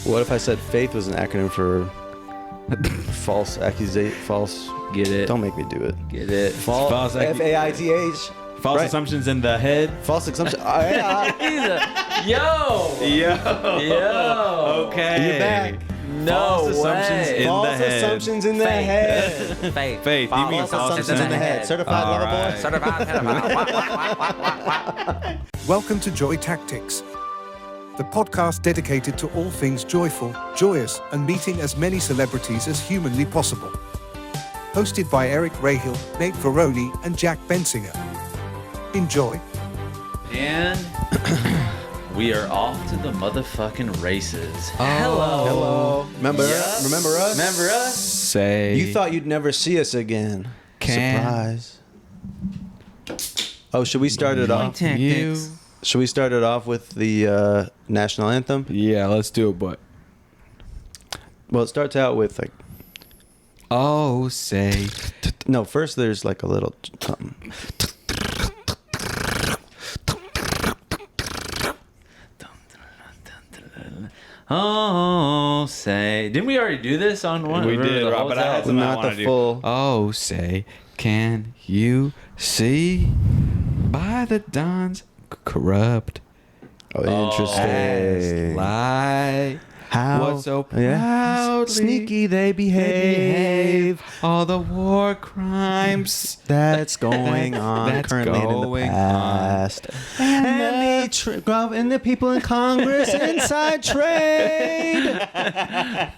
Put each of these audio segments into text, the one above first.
What if I said faith was an acronym for false accusation? False. Get it? Don't make me do it. Get it? False F-A-I-T-H. False Right. assumptions in the head. False assumption. Yo. Okay. You're back. No False way. assumptions in False the head. assumptions in the head. Faith. Faith. You mean False false assumptions in the head. Certified All lover boy. right. Certified pedophile. Welcome to Joy Tactics, the podcast dedicated to all things joyful, joyous, and meeting as many celebrities as humanly possible. Hosted by Eric Rahill, Nate Veroni, and Jack Bensinger. Enjoy. And we are off to the motherfucking races. Hello. Hello. Remember? Yes. Remember us? Remember us? Say. You thought you'd never see us again. Surprise. Oh, should we start it off? You. Should we start it off with the national anthem? Yeah, let's do it, but. Well, it starts out with like. Oh, say. No, first there's like a little something. Oh, say. Didn't we already do this on one? We or did, the Rob, whole but I had time? some I Not wanna the do. full. Oh, say. Can you see by the dawn's corrupt Oh, interesting. lie? How What so yeah. proudly Sneaky they behave. all the war crimes That's going on That's currently and in going the past. And the people in Congress inside trade.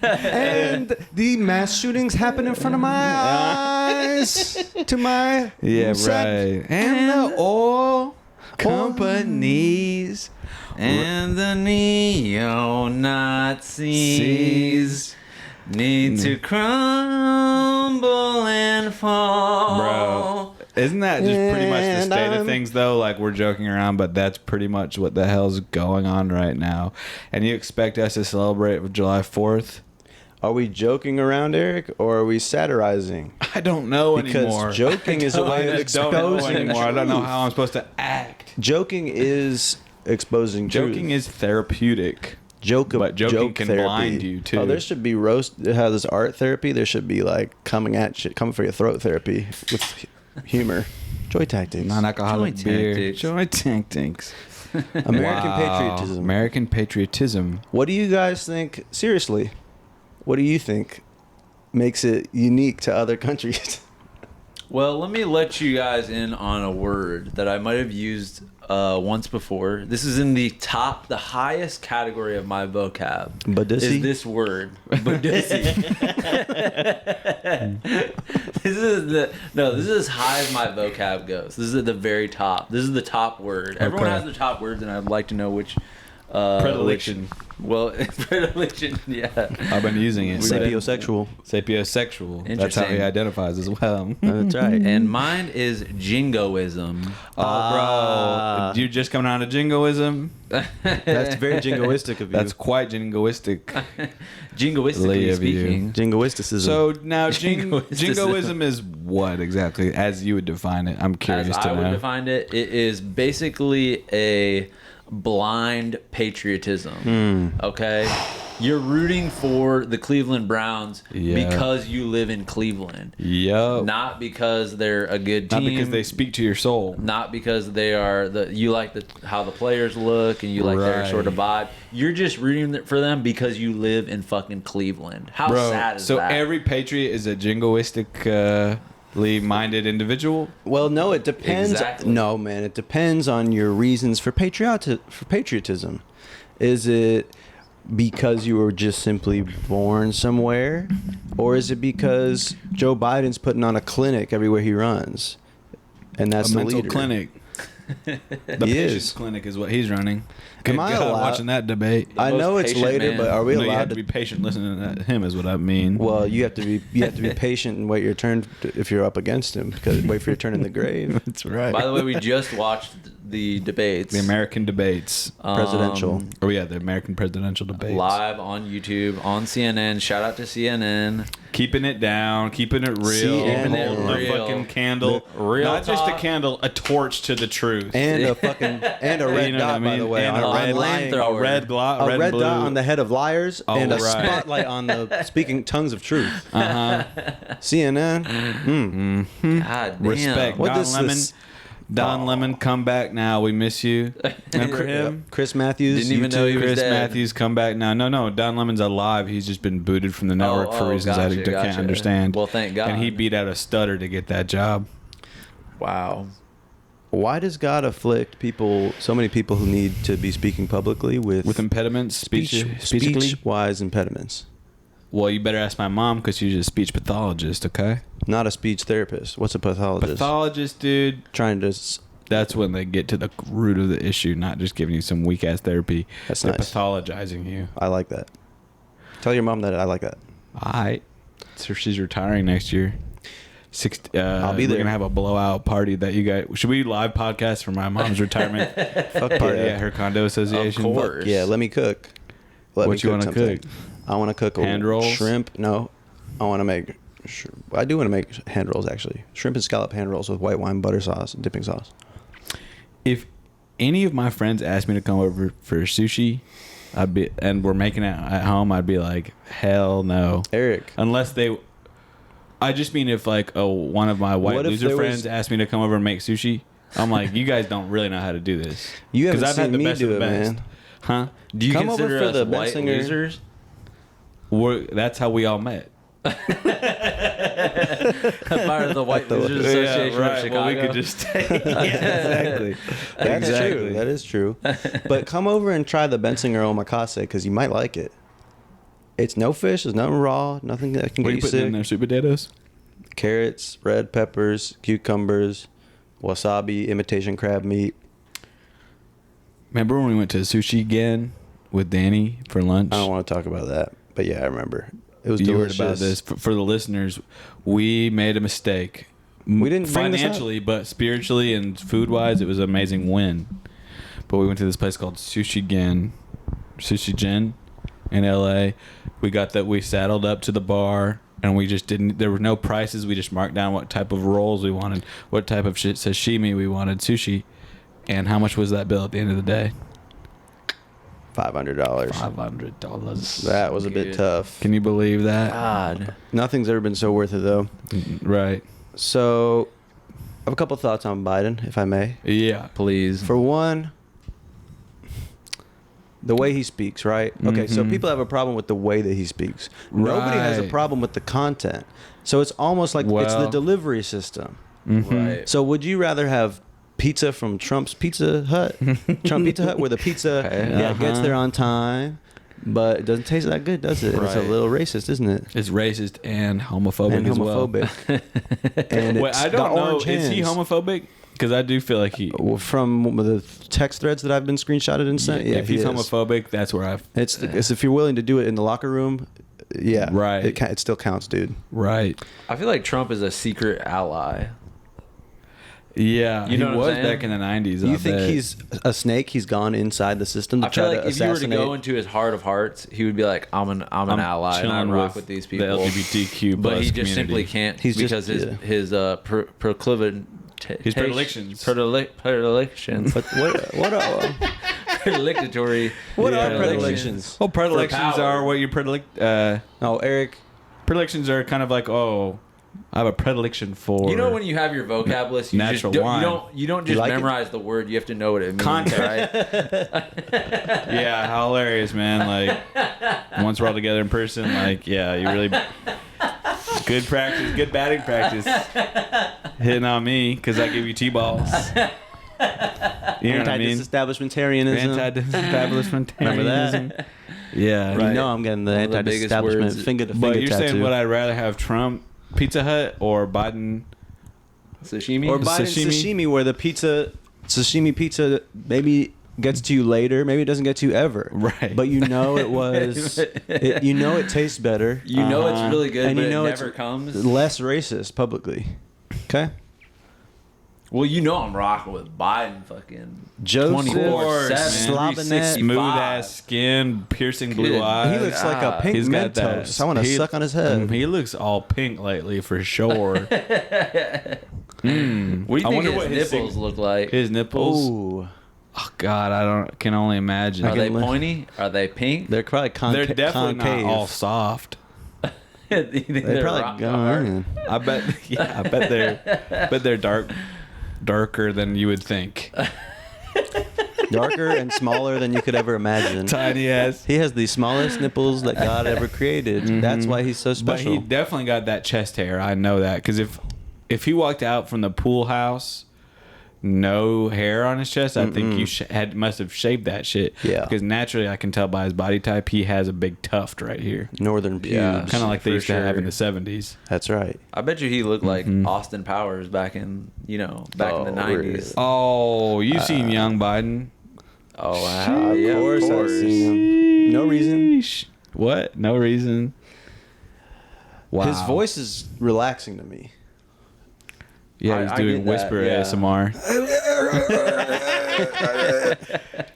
And the mass shootings happen in front of my eyes. To my Yeah, set. right. And the oil companies And the neo-Nazis need to crumble and fall. Bro, isn't that just pretty much the And state of I'm- things, though? Like, we're joking around, but that's pretty much what the hell's going on right now. And you expect us to celebrate with July 4th? Are we joking around, Eric, or are we satirizing? I don't know Because anymore. joking is a way of I just don't know exposing anymore. I don't know truth. how I'm supposed to act. Joking is exposing truth. Joking is therapeutic. Joking can therapy. blind you, too. Oh, there should be how this art therapy. There should be like coming for your throat therapy with humor. Joy tactics. Non-alcoholic Joy beer. tactics. Joy tactics. American Wow. patriotism. American patriotism. What do you guys think? Seriously, what do you think makes it unique to other countries? Well, let me let you guys in on a word that I might have used once before. This is in the highest category of my vocab. Badussi? Is this word. Badussi. This is as high as my vocab goes. This is at the very top. This is the top word. Everyone Okay. has their top words, and I'd like to know which... Predilection. Predilection, yeah. I've been using it. Sapiosexual. Sapiosexual. That's how Interesting. he identifies as well. That's right. And mine is Jingoism. Oh, bro. You just coming out of Jingoism? That's very jingoistic of you. That's quite jingoistic. Jingoistically of you. speaking. jingoisticism. So now Jingoism. Jingoism is what exactly, as you would define it? I'm curious As to I would know. define it, it is basically a blind patriotism. Okay? You're rooting for the Cleveland Browns Yeah. because you live in Cleveland. Yup. Not because they're a good team. Not because they speak to your soul. Not because they are you like how the players look and you like their Right. sort of vibe. You're just rooting for them because you live in fucking Cleveland. How Bro, sad is so that? every patriot is a jingoistically minded individual? Well, no, it depends. Exactly. No, man, it depends on your reasons for patriotism. Is it because you were just simply born somewhere, or is it because Joe Biden's putting on a clinic everywhere he runs, and that's A the mental leader? clinic. The He patient's is. clinic is what he's running. Good Am I God, allowed- watching that debate. I most know it's patient later, man. but are we No, you have allowed to to? be patient listening to him is what I mean. Well, you have to be patient and wait your turn if you're up against him, because wait for your turn in the grave. That's right. By the way, we just watched the debates. The American debates. Presidential. Oh yeah, the American presidential debates. Live on YouTube, on CNN. Shout out to CNN. Keeping it down, keeping it real, Keeping it holding real. a fucking candle, Real not just a talk. candle, a torch to the truth. And a fucking and a red You know what dot, I by mean? the way, And on a red lying. flamethrower. a red glot, A red blue. dot on the head of liars Oh, and a right. spotlight on the speaking tongues of truth. CNN. God damn. Respect. What Don this Lemon. is- Don Lemon, come back now. We miss you. Remember him? Chris Matthews. Didn't even know he was Chris dead. Matthews, come back now. No. Don Lemon's alive. He's just been booted from the network for reasons I gotcha. can't understand. Well, thank God. And he beat out a stutter to get that job. Wow. Why does God afflict people, so many people who need to be speaking publicly with impediments, speechically? speech-wise impediments? Well, you better ask my mom because she's a speech pathologist, okay? Not a speech therapist. What's a pathologist? Pathologist, dude. Trying to. That's when they get to the root of the issue, not just giving you some weak ass therapy. That's They're nice. pathologizing you. I like that. Tell your mom that I like that. All right. So she's retiring next year. I'll be We're there. gonna have a blowout party that you guys. Should we live podcast for my mom's retirement Fuck party yeah. at her condo association? Of course. Yeah, let me cook. What you wanna something. cook? I want to cook Hand rolls? shrimp. No, I want to make. I do want to make hand rolls actually. Shrimp and scallop hand rolls with white wine butter sauce and dipping sauce. If any of my friends asked me to come over for sushi, and we're making it at home, I'd be like, hell no. Eric, Unless they. I just mean if like one of my white What if loser there friends was- asked me to come over and make sushi, I'm like, you guys don't really know how to do this. you haven't 'Cause seen me do it, best. man. Huh? Do you Come over consider for us the white Bensinger- losers? That's how we all met. Part of the White Losers Association of Chicago. Well, we could just take. Yeah, exactly. That's Exactly. true. That is true. But come over and try the Bensinger omakase because you might like it. It's no fish. There's nothing raw. Nothing that can What are get you you putting sick. in there? Sweet potatoes? Carrots, red peppers, cucumbers, wasabi, imitation crab meat. Remember when we went to Sushi again with Danny for lunch? I don't want to talk about that, but yeah, I remember. It was You delicious. heard about this. For the listeners, we made a mistake. We didn't bring this up. financially, but spiritually and food wise, it was an amazing win. But we went to this place called Sushi Gen in LA. We saddled up to the bar and we just didn't. There were no prices. We just marked down what type of rolls we wanted, what type of sashimi we wanted, sushi, and how much was that bill at the end of the day? $500. $500. That was a bit Good. tough. Can you believe that? God. Nothing's ever been so worth it, though. Right. So, I have a couple thoughts on Biden, if I may. Yeah. Please. For one, the way he speaks, right? Okay, so Mhm. people have a problem with the way that he speaks. Nobody has a Right. problem with the content. So it's almost like it's the Well- delivery system. Mhm. Right. So would you rather have pizza from Trump's Pizza Hut, Trump Pizza Hut, where the pizza gets there on time, but it doesn't taste that good, does it? And It's a Right. little racist, isn't it? It's racist and homophobic And as well. homophobic. And Wait, it's I the don't know. orange Is he hands. homophobic? Because I do feel like he. Well, from the text threads that I've been screenshotted and sent, yeah, if he he's is. homophobic, that's where I've. It's if you're willing to do it in the locker room, yeah, Right. It still counts, dude. Right. I feel like Trump is a secret ally. Yeah, You know he what I'm was saying? back in the 90s. You I think bet. he's a snake? He's gone inside the system to I feel try like to if you were to assassinate. go into his heart of hearts, he would be like, "I'm an ally, and I chilling rock with these people." the LGBTQ+. but he just community. simply can't He's just- because yeah. his proclivity, His predilections. predilections, But what are predicatory. what Yeah. are predilections? Well, predilections power. are what your Oh, Eric, predilections are kind of like, oh, I have a predilection for. You know when you have your vocab list, you Natural just wine. you don't just like it? memorize the word. You have to know what it means, Context. right? Yeah, how hilarious, man! Like once we're all together in person, like yeah, you really good practice, good batting practice, hitting on me because I give you t-balls. You know what I mean? Anti-disestablishmentarianism. Anti-establishmentarianism. Remember that? Yeah, You know I'm getting the One of the biggest anti-establishment words. finger to But finger you're tattoo. saying would I rather have Trump Pizza Hut or Biden? Sashimi. Or Biden sashimi, where the sashimi pizza maybe gets to you later, maybe it doesn't get to you ever. Right. But you know it was, you know it tastes better. you know it's really good, And but you know it it's never comes. less racist publicly. Okay? Well, you know I'm rocking with Biden fucking Joseph 24/7, Slavinet. 365. Smooth ass skin, piercing blue Good. eyes. He looks like a pink He's got that. Mentos. I want to suck on his head. He looks all pink lately for sure. What do you I think wonder his what his nipples look like? His nipples. Ooh. Oh God, can only imagine. Are they li- pointy? Are they pink? They're probably They're definitely concave. not all soft. You think They're they're probably rock hard? gone. I bet. Yeah, I bet they're darker than you would think. Darker and smaller than you could ever imagine. Tiny ass. He has the smallest nipples that God ever created. That's why he's so But special. he definitely got that chest hair. I know that because if he walked out from the pool house, no hair on his chest, I think you must have shaved that shit. Yeah. Because naturally, I can tell by his body type, he has a big tuft right here, Northern pubes. Yeah. kind of like they For used to have in sure. the '70s. That's right. I bet you he looked like Austin Powers back in in the Oh, 90s. really? Oh, you seen young Biden? Oh wow! Yeah, Of course I've seen him. No reason. Sheesh. What? No reason. Wow. His voice is relaxing to me. Yeah, he's I doing get that, whisper yeah. ASMR.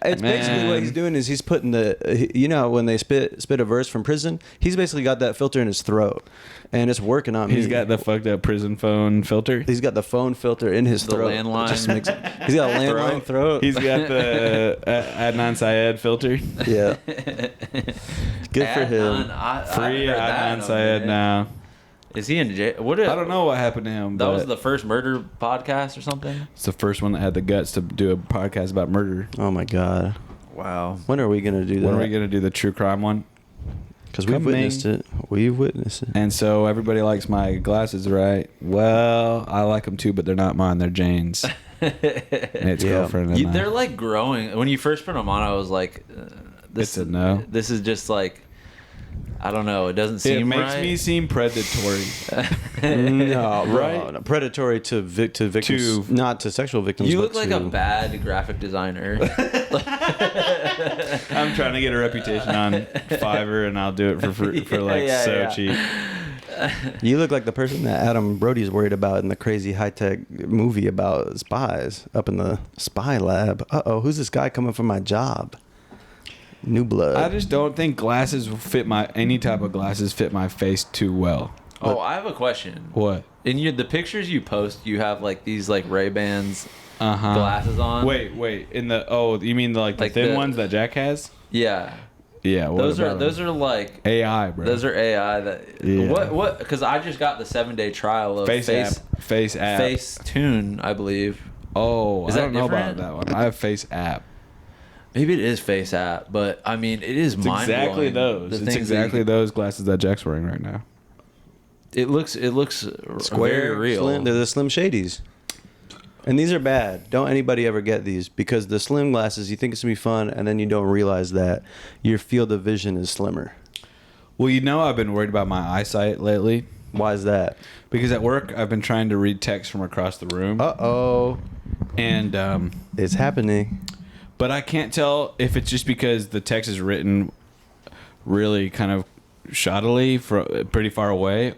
It's basically what he's doing is he's putting when they spit a verse from prison, he's basically got that filter in his throat, and it's working on me. He's got the fucked up prison phone filter. He's got the phone filter in his The throat. landline. It just he's got a landline throat. He's got the Adnan Syed filter. Yeah. Good for him. Free Adnan Syed now. Is he in jail? What? I don't know what happened to him. That but was the first murder podcast or something. It's the first one that had the guts to do a podcast about murder. Oh my God. Wow. When are we gonna do that? When are we gonna do the true crime one? Because we've Coming. witnessed it. We've witnessed it. And so everybody likes my glasses, right? Well, I like them too, but they're not mine. They're Jane's. It's Yeah. girlfriend and I. They're like growing. When you first put them on, I was like, It's a no. This is just like, I don't know. It doesn't It seem makes right. me seem predatory. No, bro. Right? No, predatory to victims, To- not to sexual victims. You but look like to, a bad graphic designer. I'm trying to get a reputation on Fiverr, and I'll do it for free, for like Yeah, so yeah. cheap. You look like the person that Adam Brody's worried about in the crazy high tech movie about spies up in the spy lab. Who's this guy coming for my job? New blood. I just don't think glasses will fit any type of glasses fit my face too well. Oh, I have a question. What? In the pictures you post, you have like these like Ray-Bans Uh-huh. glasses on. Wait. In the you mean the Like thin the- ones that Jack has? Yeah. Yeah. What Those about are like AI, bro. those are AI that Yeah. what because I just got the 7-day trial of Face app. Facetune, I believe. Oh, Is I that don't know about different? that one. I have Face app. Maybe it is Face app, but I mean it is It's mind exactly blowing. those. It's exactly those glasses that Jack's wearing right now. It looks very real. Slim, they're the Slim Shadies. And these are bad. Don't anybody ever get these because the slim glasses, you think it's going to be fun, and then you don't realize that your field of vision is slimmer. Well, I've been worried about my eyesight lately Why is that? because at work I've been trying to read text from across the room, Uh-oh. and It's happening. but I can't tell if it's just because the text is written really kind of shoddily pretty far away,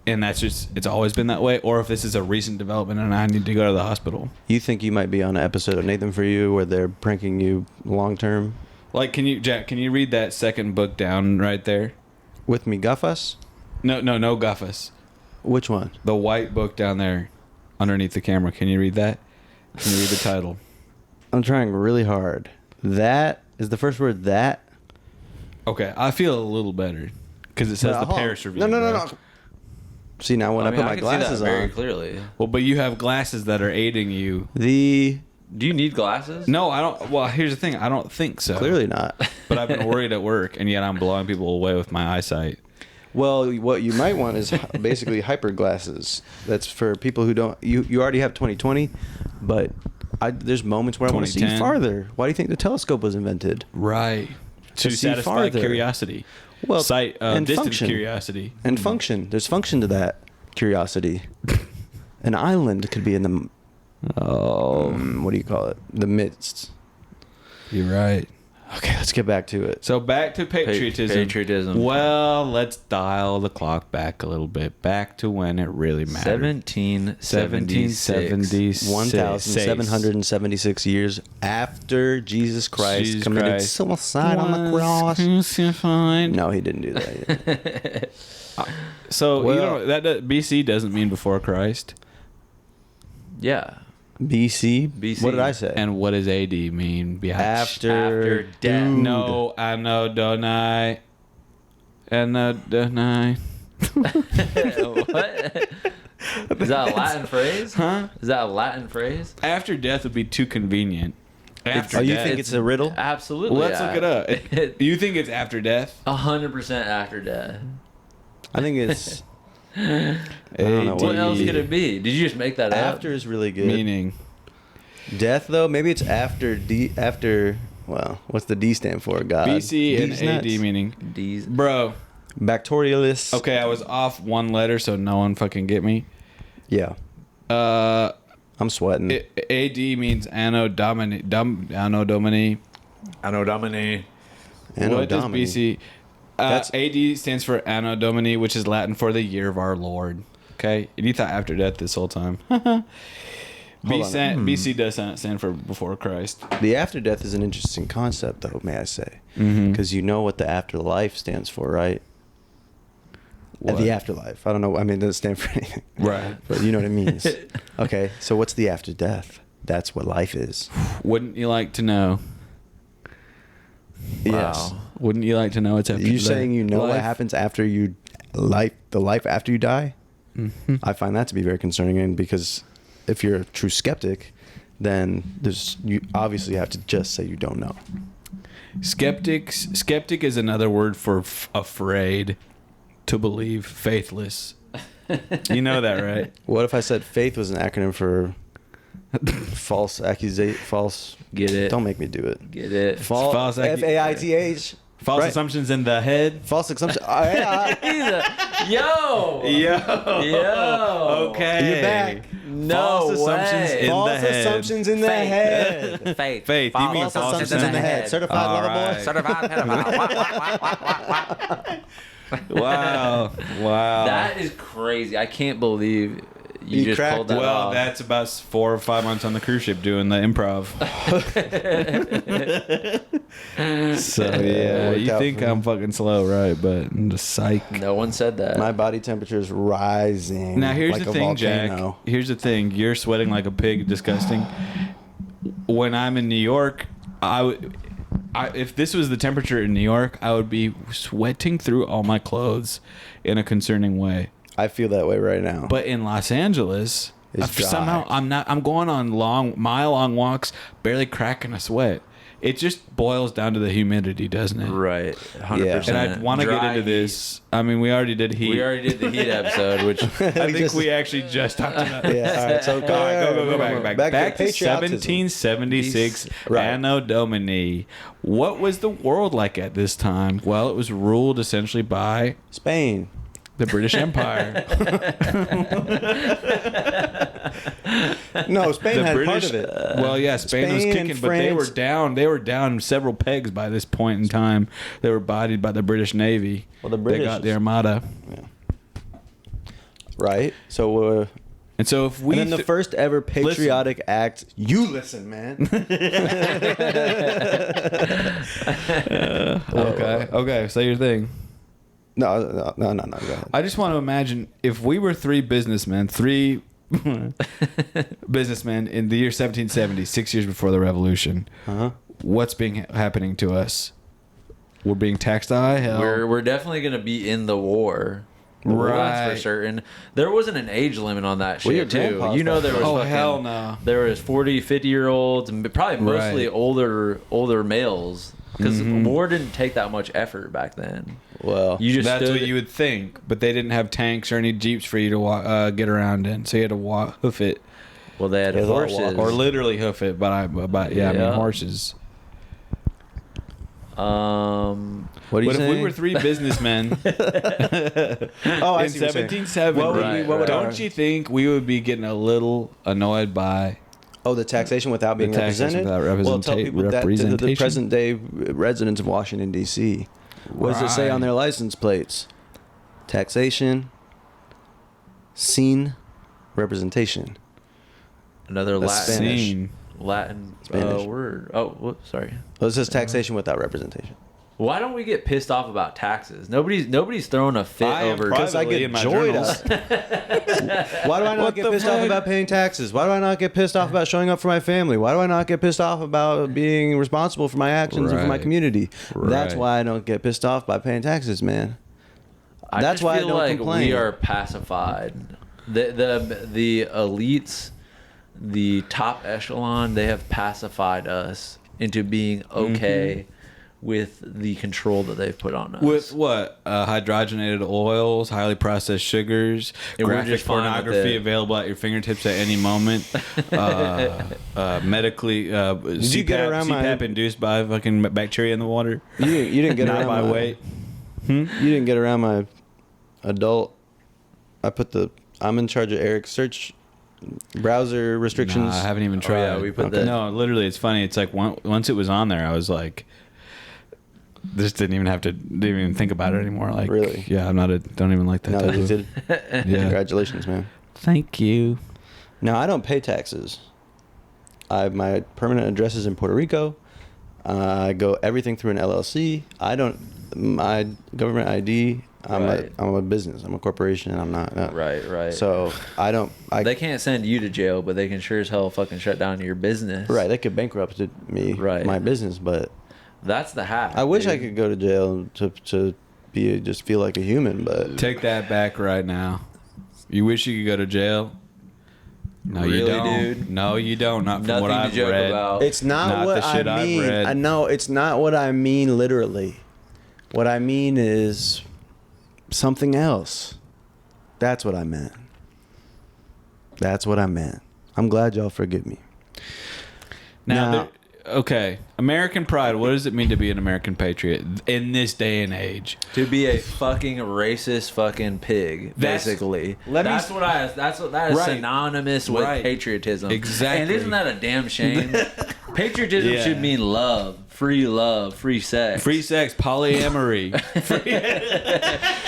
and that's just it's always been that way, or if this is a recent development and I need to go to the hospital. You think you might be on an episode of Nathan For You where they're pranking you long term? Like, Jack, can you read that second book down right there? With me, Guffus? No, Guffus. Which one? The white book down there underneath the camera. Can you read that? Can you read the title? I'm trying really hard. That is the first word, that? Okay, I feel a little better because it says the Hold on. Paris Review. No. bro. See, now when I, put my can see glasses that very on, clearly. Well, but you have glasses that are aiding you. the... Do you need glasses? No, I don't. Well, here's the thing. I don't think so. Clearly not. But I've been worried at work, and yet I'm blowing people away with my eyesight. Well, what you might want is basically hyper glasses. That's for people who don't... You already have 20/20, but there's moments where I want to see 2010. farther. Why do you think the telescope was invented? Right. To see satisfy farther. curiosity. Well, Sight, and distant function. curiosity. And function. There's function to that curiosity. An island could be in the... what do you call it? The midst. You're right. Okay, let's get back to it. So back to patriotism. Patriotism. Well, let's dial the clock back a little bit. Back to when it really mattered. 1776. 1,776 years after Jesus Christ committed suicide on the cross. Crucified. No, he didn't do that yet. So Well- that BC doesn't mean before Christ. Yeah. BC? BC. What did I say? And what does AD mean? After death. No, I know, don't I? And don't I? What? Is that a Latin phrase? Huh? Is that a Latin phrase? After death would be too convenient. After Oh, you death. think it's a riddle? Absolutely. Let's look it up. You think it's after death? 100% after death. I think it's... I don't know What else you- could it be? Did you just make that up? After is really good. Meaning. Death, though? Maybe it's after D... After... Well, what's the D stand for? God. BC and D's AD nuts? meaning. D's. Bro. Bacterialis. Okay, I was off one letter, so no one fucking get me. Yeah. I'm sweating. AD means Anno Domini. Anno Domini. Anno Domini. Anno What does Domini. BC? AD stands for Anno Domini, which is Latin for the year of our Lord. Okay? And you thought after death this whole time. BC does stand for before Christ. The after death is an interesting concept, though, may I say. Mm-hmm. Because you know what the afterlife stands for, right? What? The afterlife. I don't know. I mean, it doesn't stand for anything. Right. But you know what it means. Okay, so what's the after death? That's what life is. Wouldn't you like to know? Yes. Wouldn't you like to know what's after You death? saying you know what Life? happens after you the life after you die? Mhm. I find that to be very concerning, and because if you're a true skeptic, then you obviously have to just say you don't know. Skeptic is another word for afraid, to believe, faithless. You know that, right? What if I said faith was an acronym for false accusation? False. Get it. Don't make me do it. Get it. False FAITH. False Right. assumptions in the head. False assumption. Oh, yeah. Yo. Yo. Okay. You're back. No False way. assumptions in False the head. assumptions in the head. Faith. Faith. You mean False assumptions in the head. Certified All lover right. boy. Certified pedophile. Wow. Wow. That is crazy. I can't believe you You just cracked pulled that well, off. that's about 4 or 5 months on the cruise ship doing the improv. So yeah, worked you out think for me. I'm fucking slow, right? But I'm just psych. No one said that. My body temperature is rising. Now here's like the a thing, volcano. Jack. Here's the thing. You're sweating like a pig, disgusting. When I'm in New York, if this was the temperature in New York, I would be sweating through all my clothes in a concerning way. I feel that way right now. But in Los Angeles, It's dry. somehow I'm going on mile-long walks, barely cracking a sweat. It just boils down to the humidity, doesn't it? Right. 100%. And I want to get Dry into this. I mean, we already did heat. We already did the heat episode, which I think we actually just talked about it. Yeah, all right. So Go back. Back to patriotism. 1776, Right. Anno Domini. What was the world like at this time? Well, it was ruled essentially by Spain. the British Empire. No, Spain The had British, part of it. well, yeah, Spain was Spain kicking, and but they were France. down. They were down several pegs by this point in time. They were bodied by the British Navy. Well, the They British got the Armada, Right. So, and so if we and then the first ever patriotic act. You listen, man. okay, say your thing. No. Go ahead. I just want to imagine if we were three businessmen in the year 1770, 6 years before the Revolution. Uh-huh. What's happening to us? We're being taxed to high hell. we're definitely going to be in the war. Right. That's for certain. There wasn't an age limit on that Well, your shit, too. grandpa's You know, there was Oh, fucking, hell no. There was 40, 50-year-olds, and probably mostly Right. older males. Because war didn't take that much effort back then. Well, You just That's stood, what you would think, but they didn't have tanks or any jeeps for you to get around in, so you had to hoof it, Well, they had There's a lot of horses. or literally hoof it. But I mean Yeah. horses. what are you But if saying? we were three businessmen Oh, I in see what you're saying. 1770, What would our- don't you think we would be getting a little annoyed by Oh, the taxation without being The taxation represented? without Well, tell people that the representation. present-day residents of Washington, D.C. What does it say on Right. their license plates? Taxation, scene, representation. Another That's Latin Spanish. Scene. Spanish. word. Oh, whoops, sorry. Well, it says taxation without representation. Why don't we get pissed off about taxes? Nobody's throwing a fit I am over. Because I privately get in my joy journals. Why do I not What get the pissed off fuck? about paying taxes? Why do I not get pissed off about showing up for my family? Why do I not get pissed off about being responsible for my actions and for my Right. community? That's Right. why I don't get pissed off by paying taxes, man. I That's just why I feel don't like complain. we are pacified. The elites, the top echelon, they have pacified us into being okay with the control that they've put on us. With what? Hydrogenated oils, highly processed sugars, And we're graphic just fine with pornography it. available at your fingertips at any moment. Medically, Did you get around my- CPAP induced by fucking bacteria in the water. You didn't get Not around by my weight. You didn't get around my adult. I'm in charge of Eric's search browser restrictions. Nah, I haven't even Oh, tried. yeah, we put the- No, literally, it's funny. It's like once it was on there, I was like, just didn't even think about it anymore. Like, Really? Yeah, don't even like that. No, type you of- did. Yeah. Congratulations, man. Thank you. No, I don't pay taxes. My permanent address is in Puerto Rico. I go everything through an LLC. My government ID. I'm a business. I'm a corporation, and I'm not. No. Right. So I don't. They can't send you to jail, but they can sure as hell fucking shut down your business. Right. They could bankrupt me. Right. My business, but That's the hack. I wish I dude. could go to jail to just feel like a human, but Take that back right now. You wish you could go to jail? No, you Really, don't. dude? No, you don't. Not from Nothing what to I've joke read. about. it's not Not what the shit I I've mean. read. I know it's not what I mean literally. What I mean is something else. That's what I meant. I'm glad y'all forgive me. Now, okay, American pride. What does it mean to be an American patriot in this day and age? To be a fucking racist fucking pig, That's- basically. let me- That is Right. synonymous with Right. patriotism. Exactly. And isn't that a damn shame? Patriotism Yeah. should mean love, free sex. Free sex, polyamory.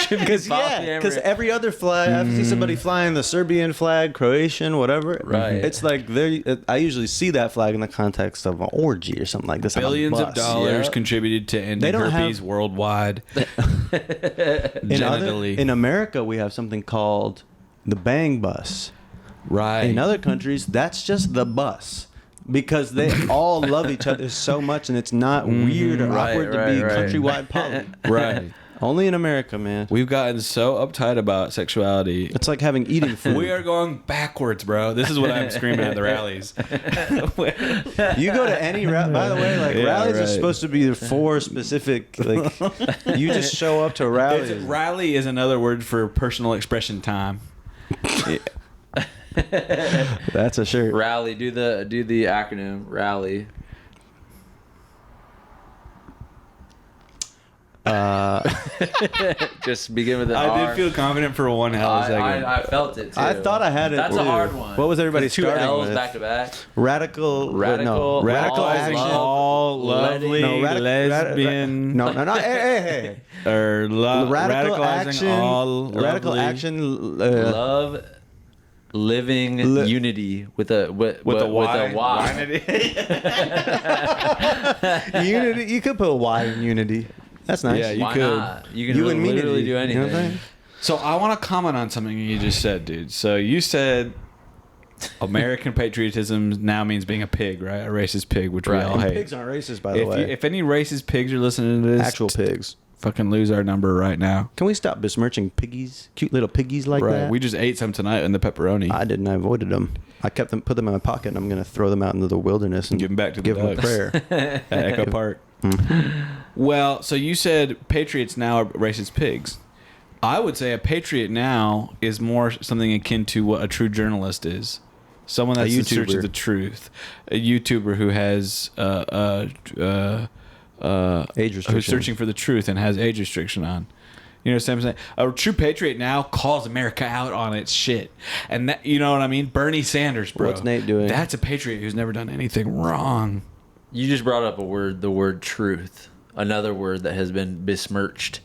Because every other flag, I see somebody flying the Serbian flag, Croatian, whatever. Right. It's like I usually see that flag in the context of an orgy or something like this. on a Billions of bus. dollars Yeah. contributed to They ending don't herpes have- worldwide. Genitally. In America, we have something called the bang bus. Right. In other countries, that's just the bus. Because they all love each other so much, and it's not weird or Right, awkward to right, be right. countrywide poly. Right. Only in America, man. We've gotten so uptight about sexuality. It's like having eating food. We are going backwards, bro. This is what I'm screaming at the rallies. You go to any rally. By the way, like Yeah, rallies are right. supposed to be for specific. Like you just show up to rallies. Rally is another word for personal expression time. That's a shirt. Rally. Do the acronym. Rally. Just begin with the I R. did feel confident for one hell of a second. I felt it too. I thought I had it. That's too. a hard one. What was everybody The two starting L's with? back to back. Radical. Radical- Radical all action. love. all lovely No, lesbian No. Hey. or Radical radicalizing action. all Radical lovely- action. Love, living, unity with a with a Y. Unity. You could put a Y in unity. That's nice. Yeah, you Why could. not? You can You and me literally to do do- anything. you know what I'm saying? So I want to comment on something you just said, dude. So you said American patriotism now means being a pig, right? A racist pig, which we Right. all And hate. Pigs aren't racist, by the way. If any racist pigs are listening to this, Actual pigs. fucking lose our number right now. Can we stop besmirching piggies? Cute little piggies like Right. that. We just ate some tonight in the pepperoni. I didn't. I avoided them. I kept them, put them in my pocket, and I'm going to throw them out into the wilderness and Give 'em back to the give them a ducks. prayer. At Echo Park. Well, so you said patriots now are racist pigs. I would say a patriot now is more something akin to what a true journalist is. Someone that's in search YouTuber. of the truth. A YouTuber who has Age restriction. who's searching for the truth and has age restriction on. You know what I'm saying? A true patriot now calls America out on its shit. And that, you know what I mean? Bernie Sanders, bro. What's Nate doing? That's a patriot who's never done anything wrong. You just brought up the word truth. Another word that has been besmirched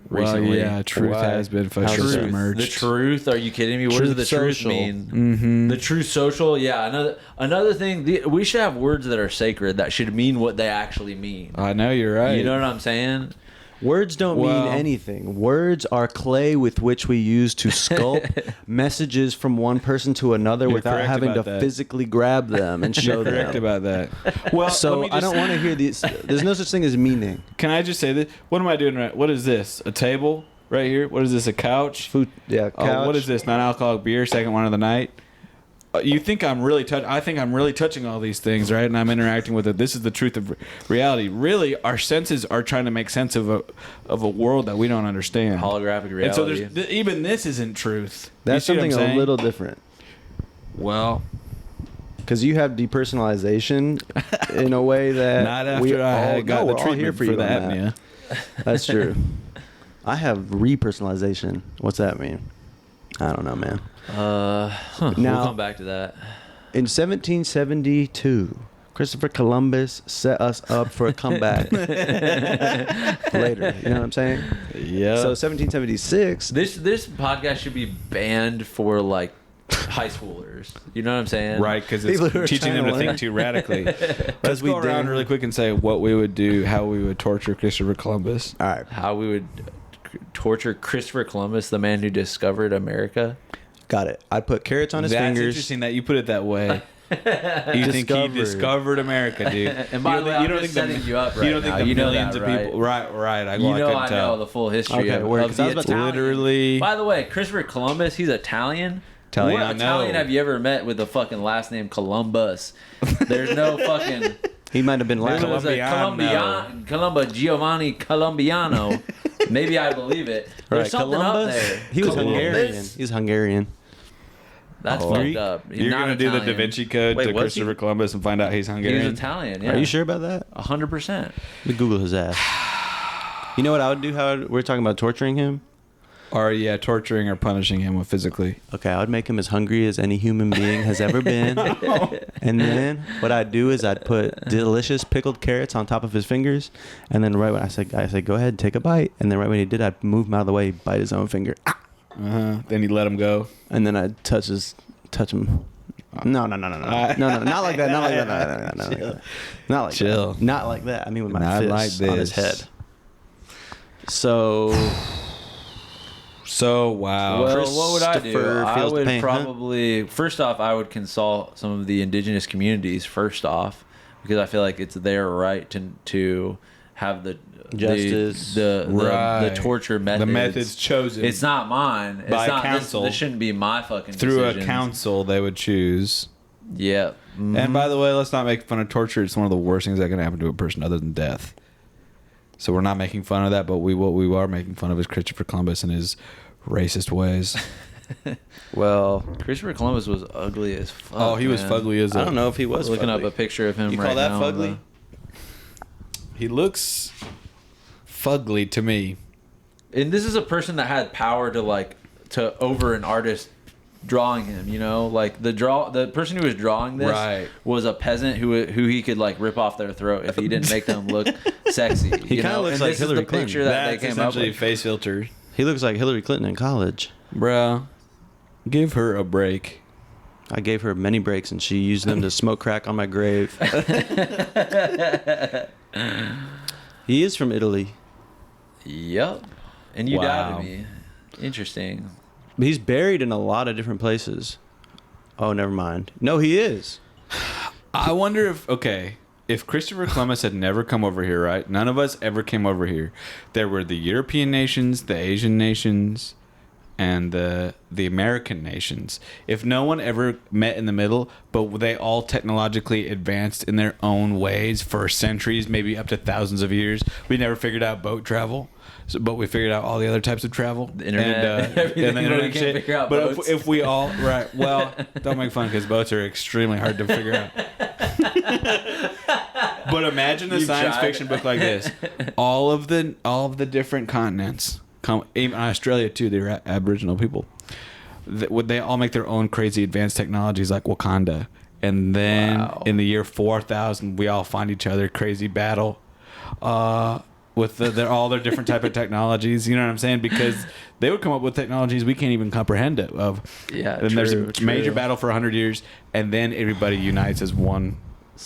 recently. Well, yeah, truth Why? has been How's fucking that? submerged. The truth? Are you kidding me? What Truth does the truth social. mean? Mm-hmm. The truth social? Yeah, another thing. We should have words that are sacred that should mean what they actually mean. I know, you're right. You know what I'm saying? Words don't Well- mean anything. Words are clay with which we use to sculpt messages from one person to another You're without correct having to about that. physically grab them and show You're correct them. about that. Well, So I don't want to hear these. There's no such thing as meaning. Can I just say this? What am I doing right? What is this? A table right here? What is this? A couch? Food, yeah. Oh, Couch. what is this? Non-alcoholic beer, second one of the night. You think I'm really I think I'm really touching all these things, right? And I'm interacting with it. This is the truth of reality. Really, our senses are trying to make sense of a world that we don't understand. Holographic reality. And so even this isn't truth. That's You see what I'm something a saying? little different. Well, Because you have depersonalization in a way that not after we I all, got no, the we're all here treatment for for you the on apnea. that. That's true. I have repersonalization. What's that mean? I don't know, man. Now, Now- we'll come back to that. In 1772, Christopher Columbus set us up for a comeback later. You know what I'm saying? Yeah. So 1776. This podcast should be banned for like high schoolers. You know what I'm saying? Right, because it's People who are teaching trying them to to think learn. too radically. Let's we go around dang- really quick and say what we would do, how we would torture Christopher Columbus. All right. How we would torture Christopher Columbus, the man who discovered America. Got it. I'd put carrots on his That's fingers. interesting that you put it that way. You think he discovered America, dude? And by the way, I'm just setting you up right you don't now. think the You know millions that, of people? Right. I You know couldn't I tell. know the full history Okay, of, word, of 'cause I the was about to- Italian. Literally. By the way, Christopher Columbus, he's Italian. What Italiano. Italian have you ever met with a fucking last name Columbus? There's no fucking... He might have been There Latin. was a Giovanni Colombiano. Maybe I believe it. There's Right, something Columbus. up there. He was Columbus? Hungarian. He's Hungarian. That's Oh. fucked up. He's You're not gonna do the Da Italian. Vinci Code Wait, to was Christopher he? Columbus and find out he's He Hungarian. was Italian, yeah. Are you sure about that? 100%. Let me Google his ass. You know what I would do? We're talking about torturing him. Or torturing or punishing him physically. Okay, I would make him as hungry as any human being has ever been. And then what I'd do is I'd put delicious pickled carrots on top of his fingers. And then right when I said, go ahead, take a bite. And then right when he did, I'd move him out of the way, bite his own finger. Ah! Then you let him go. And then I'd touch him. No, not like that. Not like that. Not like Chill. that. Not like that. I mean with my Not fist like on his this. head. So Wow. Well, what would I do? Christopher I feels the would pain, huh? probably, first off, I would consult some of the indigenous communities first off, because I feel like it's their right to have the Justice. the Right. torture methods. The methods chosen. It's not mine. It's By not, council. This shouldn't be my fucking through decisions. a council they would choose. Yeah. And by the way, let's not make fun of torture. It's one of the worst things that can happen to a person other than death. So we're not making fun of that, but what we are making fun of is Christopher Columbus and his racist ways. well, Christopher Columbus was ugly as fuck. Oh, he was man. fugly as I don't know if he was Looking fugly. up a picture of him You right call that now. fugly? He looks fugly to me. And this is a person that had power to over an artist drawing him, you know, like the person who was drawing this Right. was a peasant who he could like rip off their throat if he didn't make them look sexy. He kinda looks and like this Hillary is the Clinton. picture that That's they came up essentially with. face filter. He looks like Hillary Clinton in college. Bruh, give her a break. I gave her many breaks and she used them to smoke crack on my grave. He is from Italy. Yep. And you Wow. doubted me. Interesting. But he's buried in a lot of different places. Oh, never mind. No, he is. I wonder if Christopher Columbus had never come over here, right? None of us ever came over here. There were the European nations, the Asian nations, and the American nations. If no one ever met in the middle, but they all technologically advanced in their own ways for centuries, maybe up to thousands of years, we never figured out boat travel. So, but we figured out all the other types of travel. The internet, and everything, the but we internet can't shit. figure out But boats. if we all right, well, don't make fun because boats are extremely hard to figure out. But imagine a You've science tried. fiction book like this. All of the different continents even in Australia too, they're Aboriginal people. Would they all make their own crazy advanced technologies like Wakanda? And then in the year 4000, we all find each other, crazy battle with all their different type of technologies. You know what I'm saying? Because they would come up with technologies we can't even comprehend it of. Yeah, then there's a major battle for 100 years, and then everybody unites as one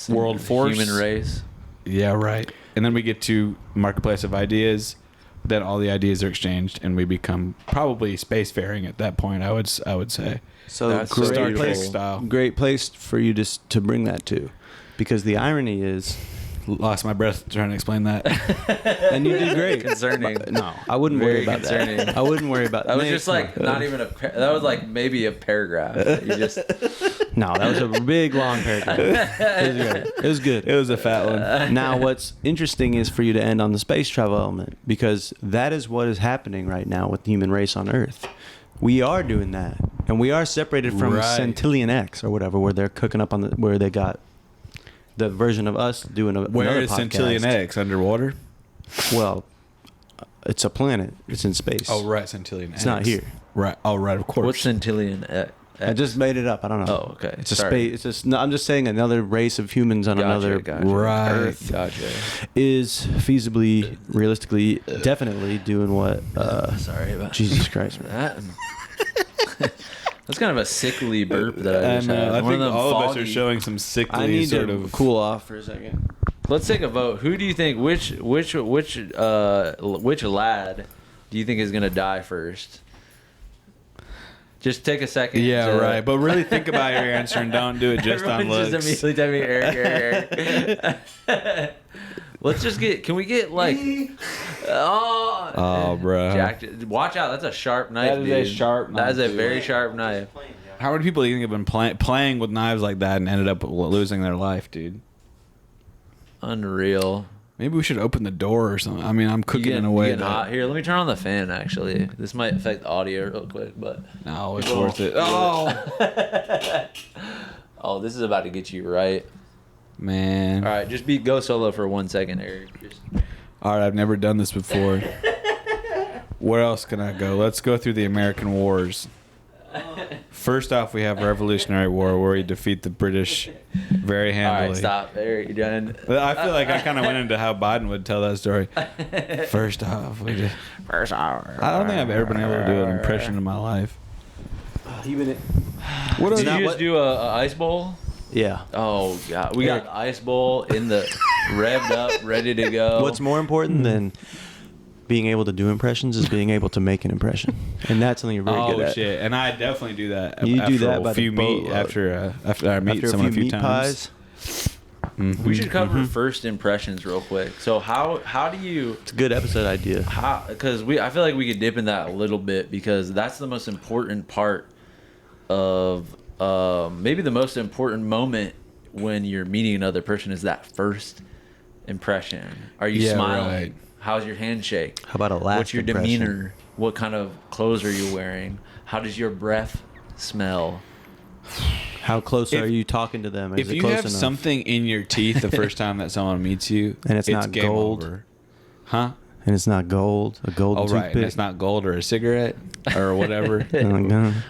world force. Human race. Yeah, right. And then we get to marketplace of ideas. Then all the ideas are exchanged, and we become probably spacefaring at that point. I would say. So That's great Star Trek place, style. great place for you to bring that to, because the irony is, Lost my breath trying to explain that. and you did great. Concerning. No, I wouldn't worry Very about concerning. that. I wouldn't worry about That was Nick, just like not even that was like maybe a paragraph. That you just No, that was a big long paragraph. It was good. It was a fat one. Now, what's interesting is for you to end on the space travel element, because that is what is happening right now with the human race on Earth. We are doing that, and we are separated from Right. Centillion X or whatever, where they're cooking up where they got the version of us doing Where another is podcast. Centillion X? Underwater? Well, it's a planet. It's in space. Oh, right, Centillion X. It's not here. Right. Oh, right, of course. what's Centillion X? I just made it up. I don't know. Oh, okay. It's a Sorry. space. It's just. No, I'm just saying another race of humans on another Right. Earth Gotcha. is feasibly, realistically, definitely doing what. Sorry about Jesus Christ, man. that. That's kind of a sickly burp that I just had. I One think them all of us foggy- are showing some sickly I need sort to of cool off for a second. Let's take a vote. Who do you think? Which lad do you think is gonna die first? Just take a second. Yeah, to- right. But really think about your answer and don't do it just on Everyone's looks. just immediately typing Eric. Let's just get. Can we get like? Oh, bro. Jack, watch out! That's a sharp knife. That is a dude. sharp That knife, is a dude. very sharp knife. How many people do you think have been playing with knives like that and ended up losing their life, dude? Unreal. Maybe we should open the door or something. I mean, I'm cooking in a way Getting that... hot. Here, let me turn on the fan. Actually, this might affect the audio real quick, but No, it's Well, worth it. Oh, oh, this is about to get you right. man. All right, just go solo for 1 second, Eric. Just, All right, I've never done this before. Where else can I go? Let's go through the American wars. First off, we have Revolutionary War, where we defeat the British very all handily. right, stop, Eric. You're done. I feel like I kind of went into how Biden would tell that story. First off, we did. First hour. I don't think I've ever been able to do an impression in my life. Even it. What Did are you just do a ice bowl? Yeah. Oh god, we got the ice bowl in the revved up, ready to go. What's more important than being able to do impressions is being able to make an impression, and that's something you're very good at. Oh shit! And I definitely do that. You after do that a by the few meat boatload. after I meet After someone a a few few meat times. pies, We should cover first impressions real quick. So how do you it's a good episode idea. because I feel like we could dip in that a little bit because that's the most important part of maybe the most important moment when you're meeting another person is that first impression. Are you Yeah, smiling? right. How's your handshake? How about a last What's your impression? demeanor? What kind of clothes are you wearing? How does your breath smell? How close If- are you talking to them? Is If it you close have enough? something in your teeth the first time that someone meets you, And it's not game gold? over. Huh? and it's not gold, a golden Oh right, toothpick. and it's not gold or a cigarette or whatever.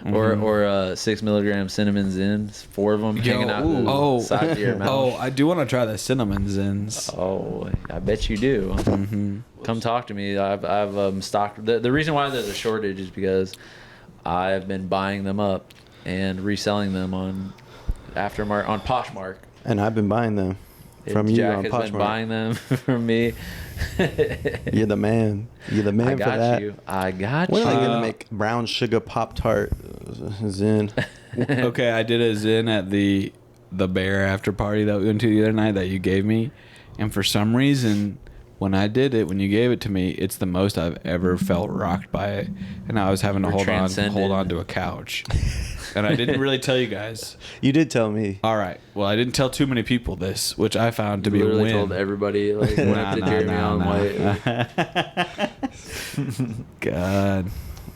Or 6 milligram cinnamon zins, 4 of them hanging out the sides of your mouth. Oh, I do want to try the cinnamon zins. Oh, I bet you do. Come talk to me. I've stocked. The reason why there's a shortage is because I've been buying them up and reselling them on Poshmark. And I've been buying them from you Jack on has been Poshmark. been buying them from me. You're the man. You're the man I for got that. you. I got When you. are they gonna make brown sugar Pop Tart Zin? Okay, I did a zin at the bear after party that we went to the other night that you gave me, and for some reason, when I did it, when you gave it to me, it's the most I've ever felt rocked by it, and I was having to We're hold transcended. on to a couch, and I didn't really tell you guys. You did tell me. All right, well, I didn't tell too many people this, which I found to be a Literally win. told everybody like went up to Jeremy on White. God.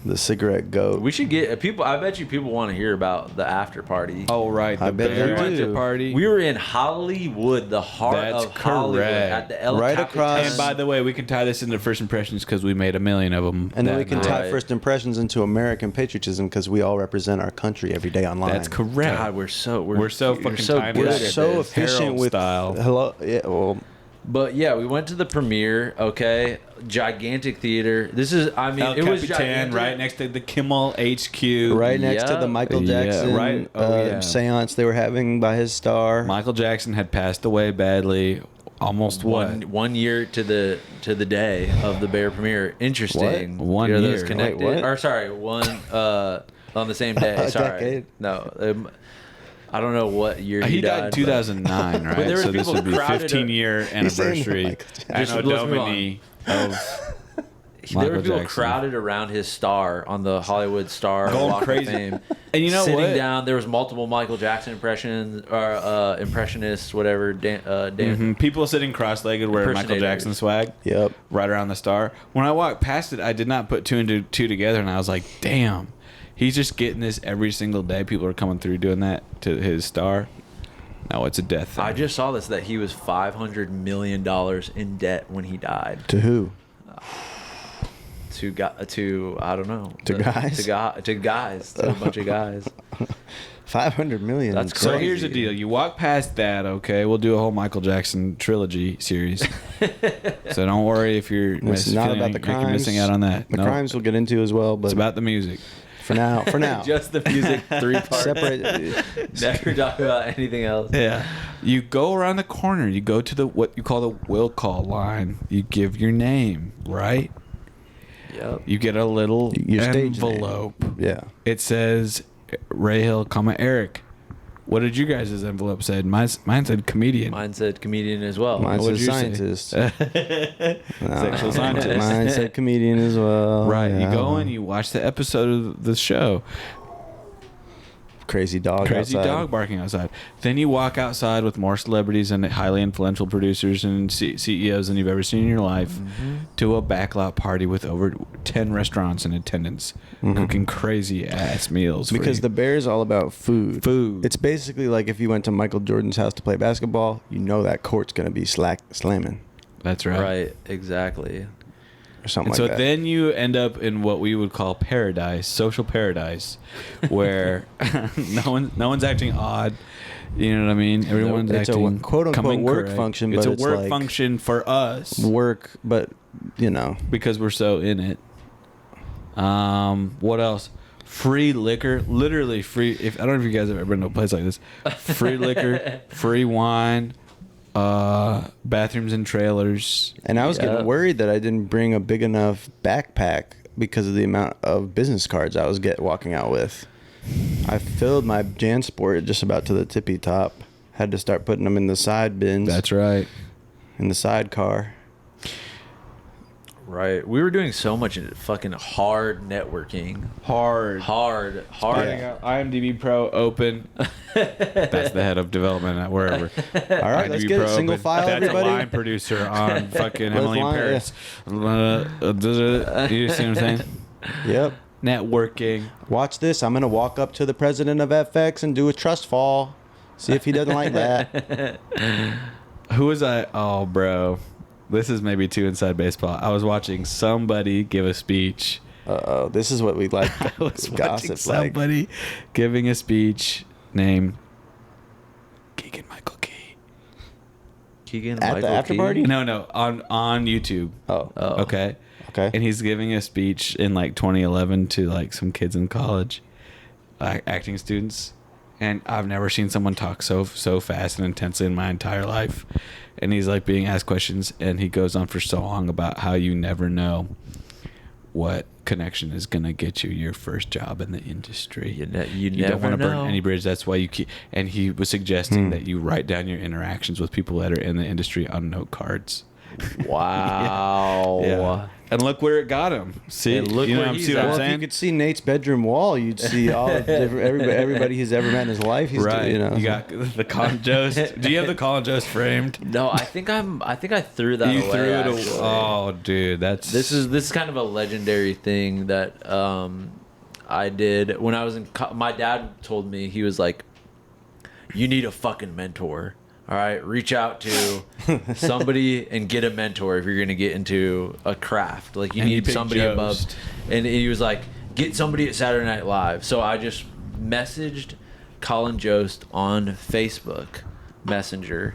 The cigarette goat. We should get people. I bet you people want to hear about the after party. Oh, right. I The bet they bear do. after party. We were in Hollywood, the heart That's of Hollywood, correct. at the El Right Capitan. across- And by the way, we can tie this into first impressions because we made 1 million of them. And then we can tie night. first impressions into American patriotism because we all represent our country every day online. That's correct. God, we're so fucking so timed good We're at at so this. efficient Herald with style. Hello. Yeah. Well, But yeah, we went to the premiere. Okay, gigantic theater. This is, I mean, El it was Capitan, gigantic. right next to the Kimmel HQ. right next to Yeah. the Michael Yeah, Jackson right. Oh, yeah. seance they were having by his star. Michael Jackson had passed away badly. Almost One year to the day of the Bear premiere. Interesting. What? 1 Are year. those connected? Wait, what? Or sorry, one on the same day. A Sorry, decade? no. I don't know what year He died in but- 2009, right? But there were So this people would be crowded 15-year He's saying anniversary. Michael I Jackson. know Just let's move Domini of There were Michael people Jackson. crowded around his star on the Hollywood Star Going Walk crazy. of Fame. And you know sitting what? down, there was multiple Michael Jackson impressions or impressionists, whatever. People sitting cross-legged wearing Michael Impersonators. Jackson swag. Yep. Right around the star. When I walked past it, I did not put two and two together, and I was like, damn. He's just getting this every single day. People are coming through doing that to his star. No, it's a death thing. I just saw this that he was $500 million in debt when he died. To who? To I don't know. To guys? To guys. To a bunch of guys. 500 million. That's So crazy. here's the deal. You walk past that, okay? We'll do a whole Michael Jackson trilogy series. So don't worry if you're It's not feeling about the like you're crimes. missing out on that. The No, crimes we'll get into as well, but it's about the music. for now, Just the music, 3 parts. separate. Never talk about anything else. Yeah. You go around the corner. You go to the what you call the will call line. You give your name, right? Yep. You get a little Your stage name. envelope. Yeah. It says Ray Hill, Eric. What did you guys' envelope say? Mine said comedian. Mine said comedian as well. Mine What'd says you say? scientist. Sexual scientist. Mine said comedian as well. Right. Yeah. You go and you watch the episode of the show. Crazy dog. Crazy outside. dog barking outside. Then you walk outside with more celebrities and highly influential producers and CEOs than you've ever seen in your life Mm-hmm. to a backlot party with over 10 restaurants in attendance cooking crazy ass meals. for Mm-hmm. Because you. the Bear is all about food. Food. It's basically like if you went to Michael Jordan's house to play basketball, you know that court's going to be slamming That's right. Right. Exactly. or something And so like that. then you end up in what we would call paradise, social paradise, where no one's acting odd. You know what I mean? Everyone's It's a acting quote-unquote coming work correct. function, It's but a it's work like- function for us Work, but, you know. because we're so in it. What else? Free liquor, literally free. If I don't know if you guys have ever been to a place like this, free liquor, free wine, bathrooms and trailers. And I was Yeah. getting worried that I didn't bring a big enough backpack because of the amount of business cards I was walking out with. I filled my JanSport just about to the tippy top. Had to start putting them in the side bins. That's right. In the sidecar. Right. We were doing so much fucking hard networking. Hard. Yeah. IMDb Pro open. That's the head of development at wherever. All right, let's IMDb get it. Pro Single open. file, That's everybody. a line producer on fucking With Emily in line, Paris. You see what I'm saying? Yep. Networking. Watch this. I'm going to walk up to the president of FX and do a trust fall. See if he doesn't like that. Who was I? Oh, bro. This is maybe too inside baseball. I was watching somebody give a speech. Uh-oh. This is what we like. I was watching Gossip like. somebody giving a speech named Keegan Michael Key. Keegan At the Michael after Key? party? No, on YouTube. Oh. Okay. Okay. And he's giving a speech in like 2011 to like some kids in college, acting students. And I've never seen someone talk so fast and intensely in my entire life. And he's like being asked questions, and he goes on for so long about how you never know what connection is gonna get you your first job in the industry. You don't never want to burn know. any bridge. That's why you keep. And he was suggesting that you write down your interactions with people that are in the industry on note cards. Wow. Yeah. And look where it got him. See, And look you know where what I'm he's see what at. I'm Well, if you saying? could see Nate's bedroom wall, you'd see all of everybody he's ever met in his life. He's Right. you know. You got the Colin Jost. Do you have the Colin Jost framed? No, I think I threw that You away. threw it away. actually. Oh, dude, that's This is kind of a legendary thing that I did when I was in. My dad told me, he was like, "You need a fucking mentor. All right, reach out to somebody and get a mentor if you're gonna get into a craft. Like you And you need picked somebody Jost. above." And he was like, "Get somebody at Saturday Night Live." So I just messaged Colin Jost on Facebook Messenger.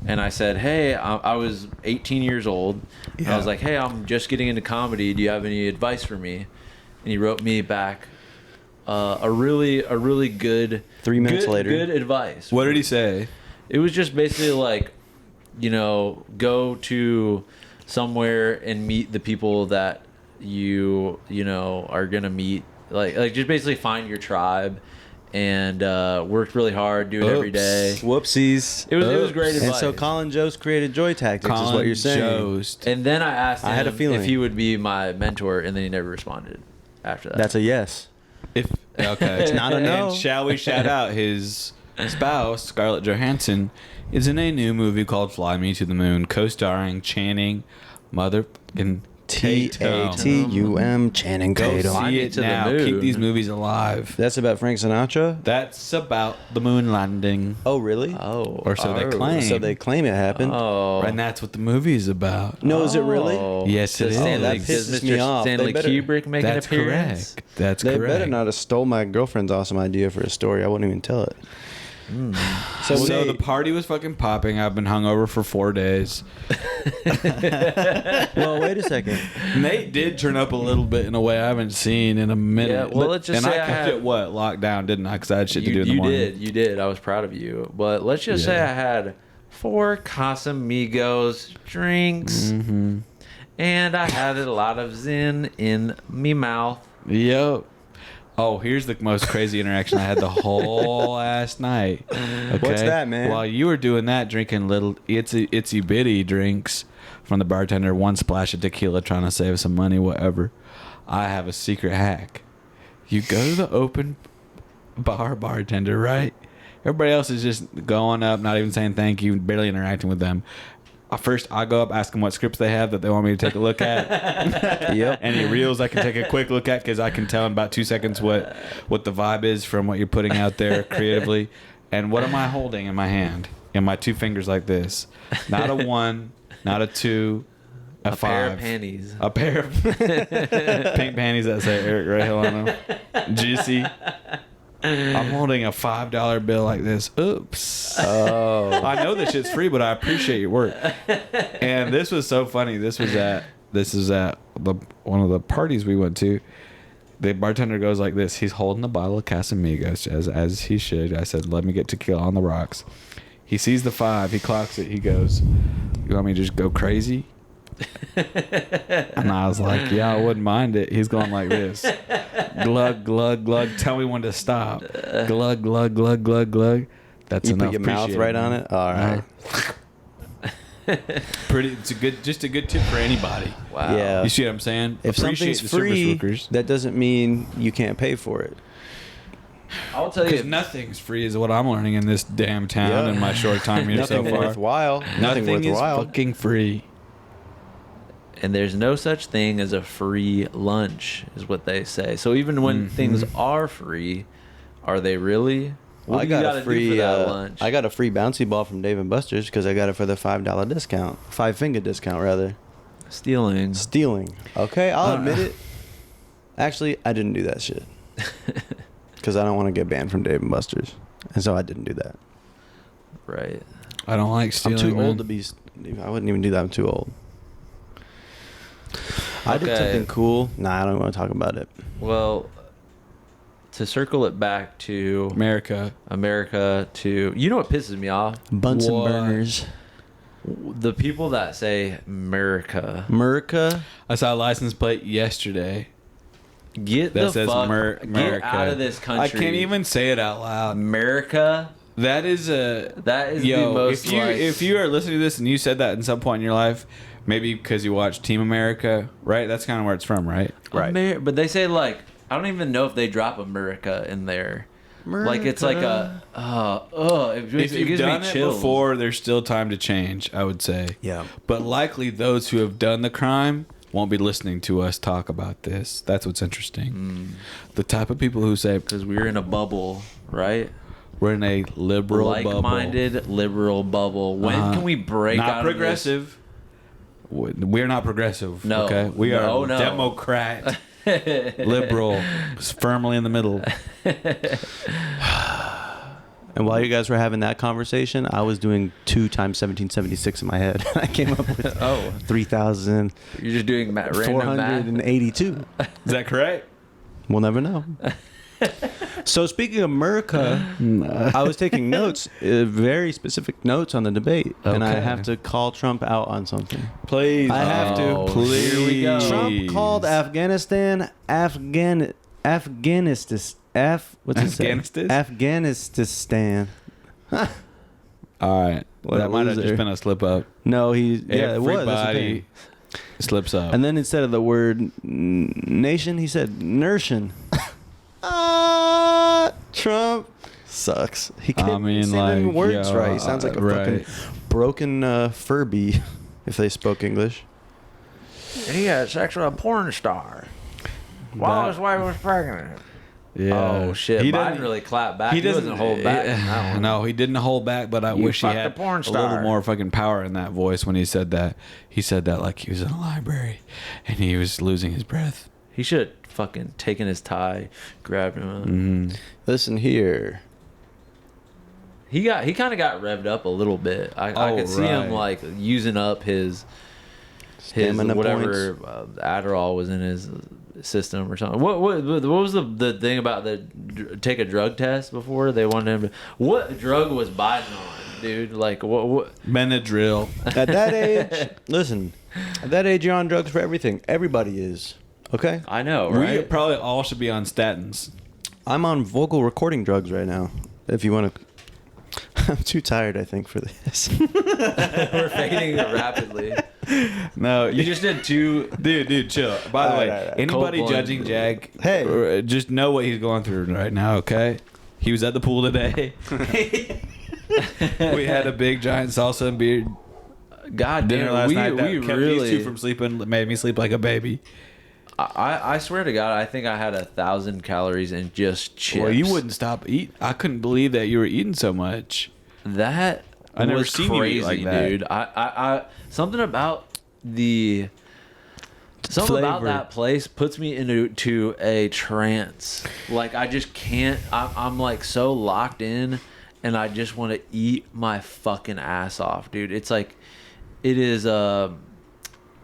And I said, "Hey, I was 18 years old. And I was like, hey, I'm just getting into comedy. Do you have any advice for me?" And he wrote me back a really good 3 minutes good- later. good advice. What did he say? It was just basically like, go to somewhere and meet the people that you are gonna meet. Like just basically find your tribe and work really hard, do it every day. Whoopsies. It was great advice. And so Colin Jost created Joy Tactics, is what you're saying. Jost. And then I asked him I had a feeling. if he would be my mentor, and then he never responded after that. That's a yes. Okay, It's not a no. And shall we shout out his spouse, Scarlett Johansson, is in a new movie called Fly Me to the Moon, co-starring Channing Tatum. Tatum, Channing Go Tatum. Fly see Me it to the now. Moon. Keep these movies alive. That's about Frank Sinatra? That's about the moon landing, Oh, really? Oh, or so they claim. So they claim it happened. Oh, and that's what the movie is about. No, is it really? Oh. Yes, it Does is. Stanley, Oh, that does pisses Mr. me off. Stanley They better- Kubrick make That's an appearance? correct. That's They correct. better not have stole my girlfriend's awesome idea for a story. I wouldn't even tell it. So Nate- the party was fucking popping. I've been hungover for 4 days. well, wait a second. Nate did turn up a little bit in a way I haven't seen in a minute. Yeah, well, let's just and say I I kept had- it locked down, didn't I? Because I had shit to do in the You morning. you did. I was proud of you. But let's just say Yeah. I had 4 Casamigos drinks, Mm-hmm. and I had a lot of Zen in me mouth. Yep. Oh, here's the most crazy interaction I had the whole last night. Okay? What's that, man? While you were doing that, drinking little itsy bitty drinks from the bartender, 1 splash of tequila, trying to save some money, whatever. I have a secret hack. You go to the open bar bartender, right? Everybody else is just going up, not even saying thank you, barely interacting with them. First, I go up, ask them what scripts they have that they want me to take a look at. Yep. Any reels I can take a quick look at, because I can tell in about 2 seconds what the vibe is from what you're putting out there creatively. And what am I holding in my hand? In my 2 fingers like this. Not a 1, not a 2, a 5. Pair of panties. A pair of pink panties that say Eric Rahal on them. Juicy. I'm holding a $5 bill like this. Oops. Oh. I know this shit's free, but I appreciate your work. And this was so funny. This is at one of the parties we went to. The bartender goes like this. He's holding a bottle of Casamigos as he should. I said, "Let me get tequila on the rocks." He sees the 5. He clocks it. He goes, "You want me to just go crazy?" And I was like, "Yeah, I wouldn't mind it." He's going like this. Glug, glug, glug. Tell me when to stop. Glug, glug, glug, glug, glug. That's You enough. put your mouth Appreciate right on it? All right. It's just a good tip for anybody. Wow. Yeah. You see what I'm saying? If Appreciate something's the service free, workers. that doesn't mean you can't pay for it. I'll tell Because you. nothing's free is what I'm learning in this damn town Yeah. in my short time here so Nothing far. worthwhile. Nothing Nothing is worthwhile. fucking free. And there's no such thing as a free lunch, is what they say. So even when things are free, are they really? What I do you got gotta a free. do for that lunch? I got a free bouncy ball from Dave and Buster's because I got it for the $5 discount, 5-finger discount rather. Stealing. Stealing. Okay, I'll admit it. Actually, I didn't do that shit because I don't want to get banned from Dave and Buster's, and so I didn't do that. Right. I don't like stealing. I'm too man. old to be. I wouldn't even do that. I'm too old. I did Okay. something cool. Nah, I don't want to talk about it. Well, to circle it back to America. to you know what pisses me off? Bunsen What? burners. The people that say America. America. I saw a license plate yesterday Get that the says fuck America. get out of this country. I can't even say it out loud. America. That is a That is yo. the most If you are listening to this and you said that in some point in your life, Maybe because you watch Team America, right? That's kind of where it's from, right? Right. But they say like I don't even know if they drop America in there. Like it's like a If you've done it before, there's still time to change, I would say. Yeah. But likely those who have done the crime won't be listening to us talk about this. That's what's interesting. The type of people who say, because we're in a bubble, right? we're in a liberal like-minded liberal bubble. When can we break not out progressive. We're not progressive. No. Okay? We are No. Democrat. Liberal. Firmly in the middle. And while you guys were having that conversation, I was doing 2 times 1776 in my head. I came up with 3,482. You're just doing random math. Is that correct? We'll never know. So speaking of America, I was taking notes, very specific notes on the debate, and I Okay. have to call Trump out on something. Please. I have to. Oh, Please. here we go. Trump called Afghanistan what's it say? Afghanistan? Afghanistan. All right. What a that might have loser. just been a slip up. No, it was. That's the Everybody thing. slips up. And then instead of the word nation, he said nation. Trump sucks. He can't say the words right. He sounds like a fucking broken Furby if they spoke English. He had sex with a porn star while his wife was pregnant. Yeah. Oh shit! He Biden doesn't really clapped back. He He doesn't doesn't hold back. in that one. No, he didn't hold back, but I You wish he fucked had a porn a little star. more fucking power in that voice when he said that. He said that like he was in a library and he was losing his breath. He should have fucking taken his tie, grabbed him. Mm-hmm. Listen here. He kind of got revved up a little bit. I could see him like using up his Stamina whatever Adderall was in his system or something. What was the thing about take a drug test before they wanted him to? What drug was Biden on, dude? Like what? Benadryl. At that age, listen. At that age, you're on drugs for everything. Everybody is. Okay. I know, We right? probably all should be on statins. I'm on vocal recording drugs right now. If you want to. I'm too tired, I think, for this. We're fading rapidly. No, You just did 2. dude, chill. By the way, All right. anybody Cold judging blood. Jag, Hey. just know what he's going through right now. Okay, he was at the pool today. We had a big giant salsa and beer God dinner damn, last we night that kept really. these two from sleeping, made me sleep like a baby. I swear to God, I think I had 1,000 calories in just chips. Well, you wouldn't stop eating. I couldn't believe that you were eating so much. That I never was seen you crazy, eat like that. dude. I something about Flavor. that place puts me into a trance. Like I just can't. I'm like so locked in, and I just want to eat my fucking ass off, dude. It's like it is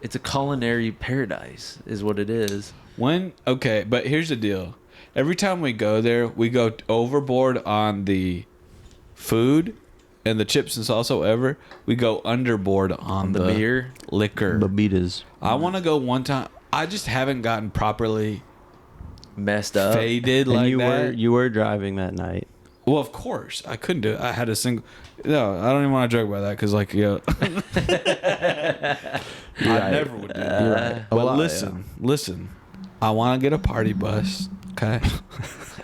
it's a culinary paradise, is what it is. Okay, but here's the deal. Every time we go there, we go overboard on the food and the chips and salsa, whatever. We go underboard on The beer? liquor. Babitas. I want to go one time. I just haven't gotten properly Messed up. faded And like you that. you were driving that night. Well, of course. I couldn't do it. I had a single... No, I don't even want to joke about that because, like, I never would do that. You're right. But listen. I want to get a party bus, okay?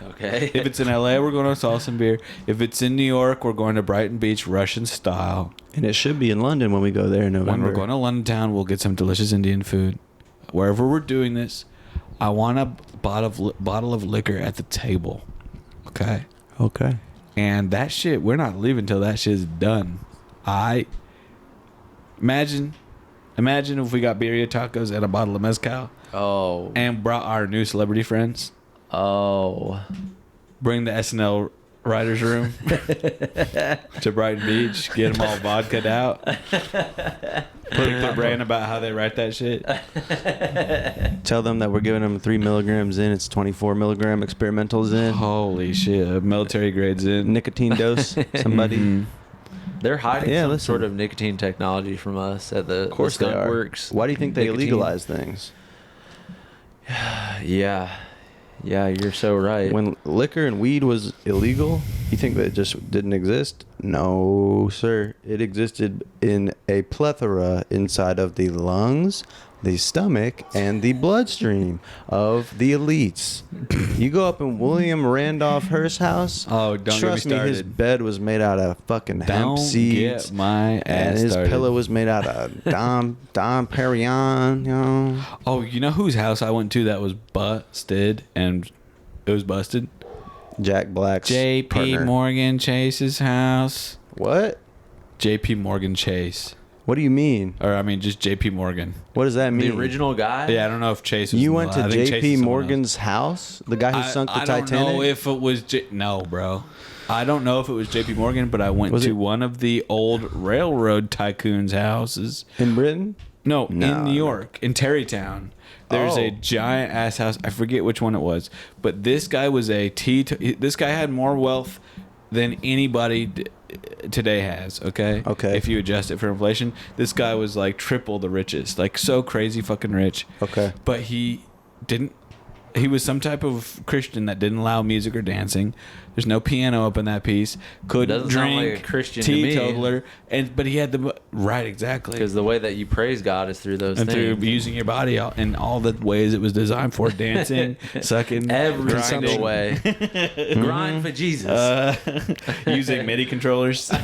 Okay. If it's in LA, we're going to Salsa and Beer. If it's in New York, we're going to Brighton Beach, Russian style. And it should be in London when we go there in When November. we're going to London town, we'll get some delicious Indian food. Wherever we're doing this, I want a bottle of liquor at the table, okay? Okay. And that shit, we're not leaving till that shit's done. Imagine if we got birria tacos and a bottle of mezcal Oh. and brought our new celebrity friends. Oh. Bring the SNL writers room to Brighton Beach. Get them all vodka'd out. Pick their brain about how they write that shit. Tell them that we're giving them 3 milligrams in. It's 24 milligram experimentals in. Holy shit. Military grades in. Nicotine dose. Somebody. Mhm. They're hiding Yeah, some listen. sort of nicotine technology from us at the Of course the they Skunk are. Works. Why do you think they Nicotine. legalize things? Yeah. Yeah, you're so right. When liquor and weed was illegal, You think that it just didn't exist? No, sir. It existed in a plethora inside of the lungs, the stomach, and the bloodstream of the elites. You go up in William Randolph Hearst's house. Oh, don't trust get me me, his started. bed was made out of fucking hemp Don't seeds. get my ass and his started. pillow was made out of Dom Perignon, you know. Oh, you know whose house I went to that was busted and it was busted? Jack Black's J.P. partner. Morgan Chase's house. What? J.P. Morgan Chase. What do you mean? Or, I mean, just J.P. Morgan. What does that The mean? original guy. Yeah, I don't know if Chase was You in went the- I to think Chase J.P. is someone Morgan's house? The guy who else. sunk the I Titanic? don't know if it was... No, bro. I don't know if it was J.P. Morgan, but I went Was to it- one of the old railroad tycoons' houses. In Britain? No, No, in New York, in Terrytown. There's a Oh. giant ass house. I forget which one it was, but this guy was this guy had more wealth than anybody today has. Okay. Okay. If you adjust it for inflation, this guy was like triple the richest, like so crazy fucking rich. Okay. But he didn't. He was some type of Christian that didn't allow music or dancing. There's no piano up in that piece. Couldn't Doesn't sound drink. like a Christian to me. Teetotaler. But he had the right exactly. Because the way that you praise God is through those And things. through using your body in all the ways it was designed for, dancing, sucking, Every grinding, single way. Grind for Jesus. using MIDI controllers to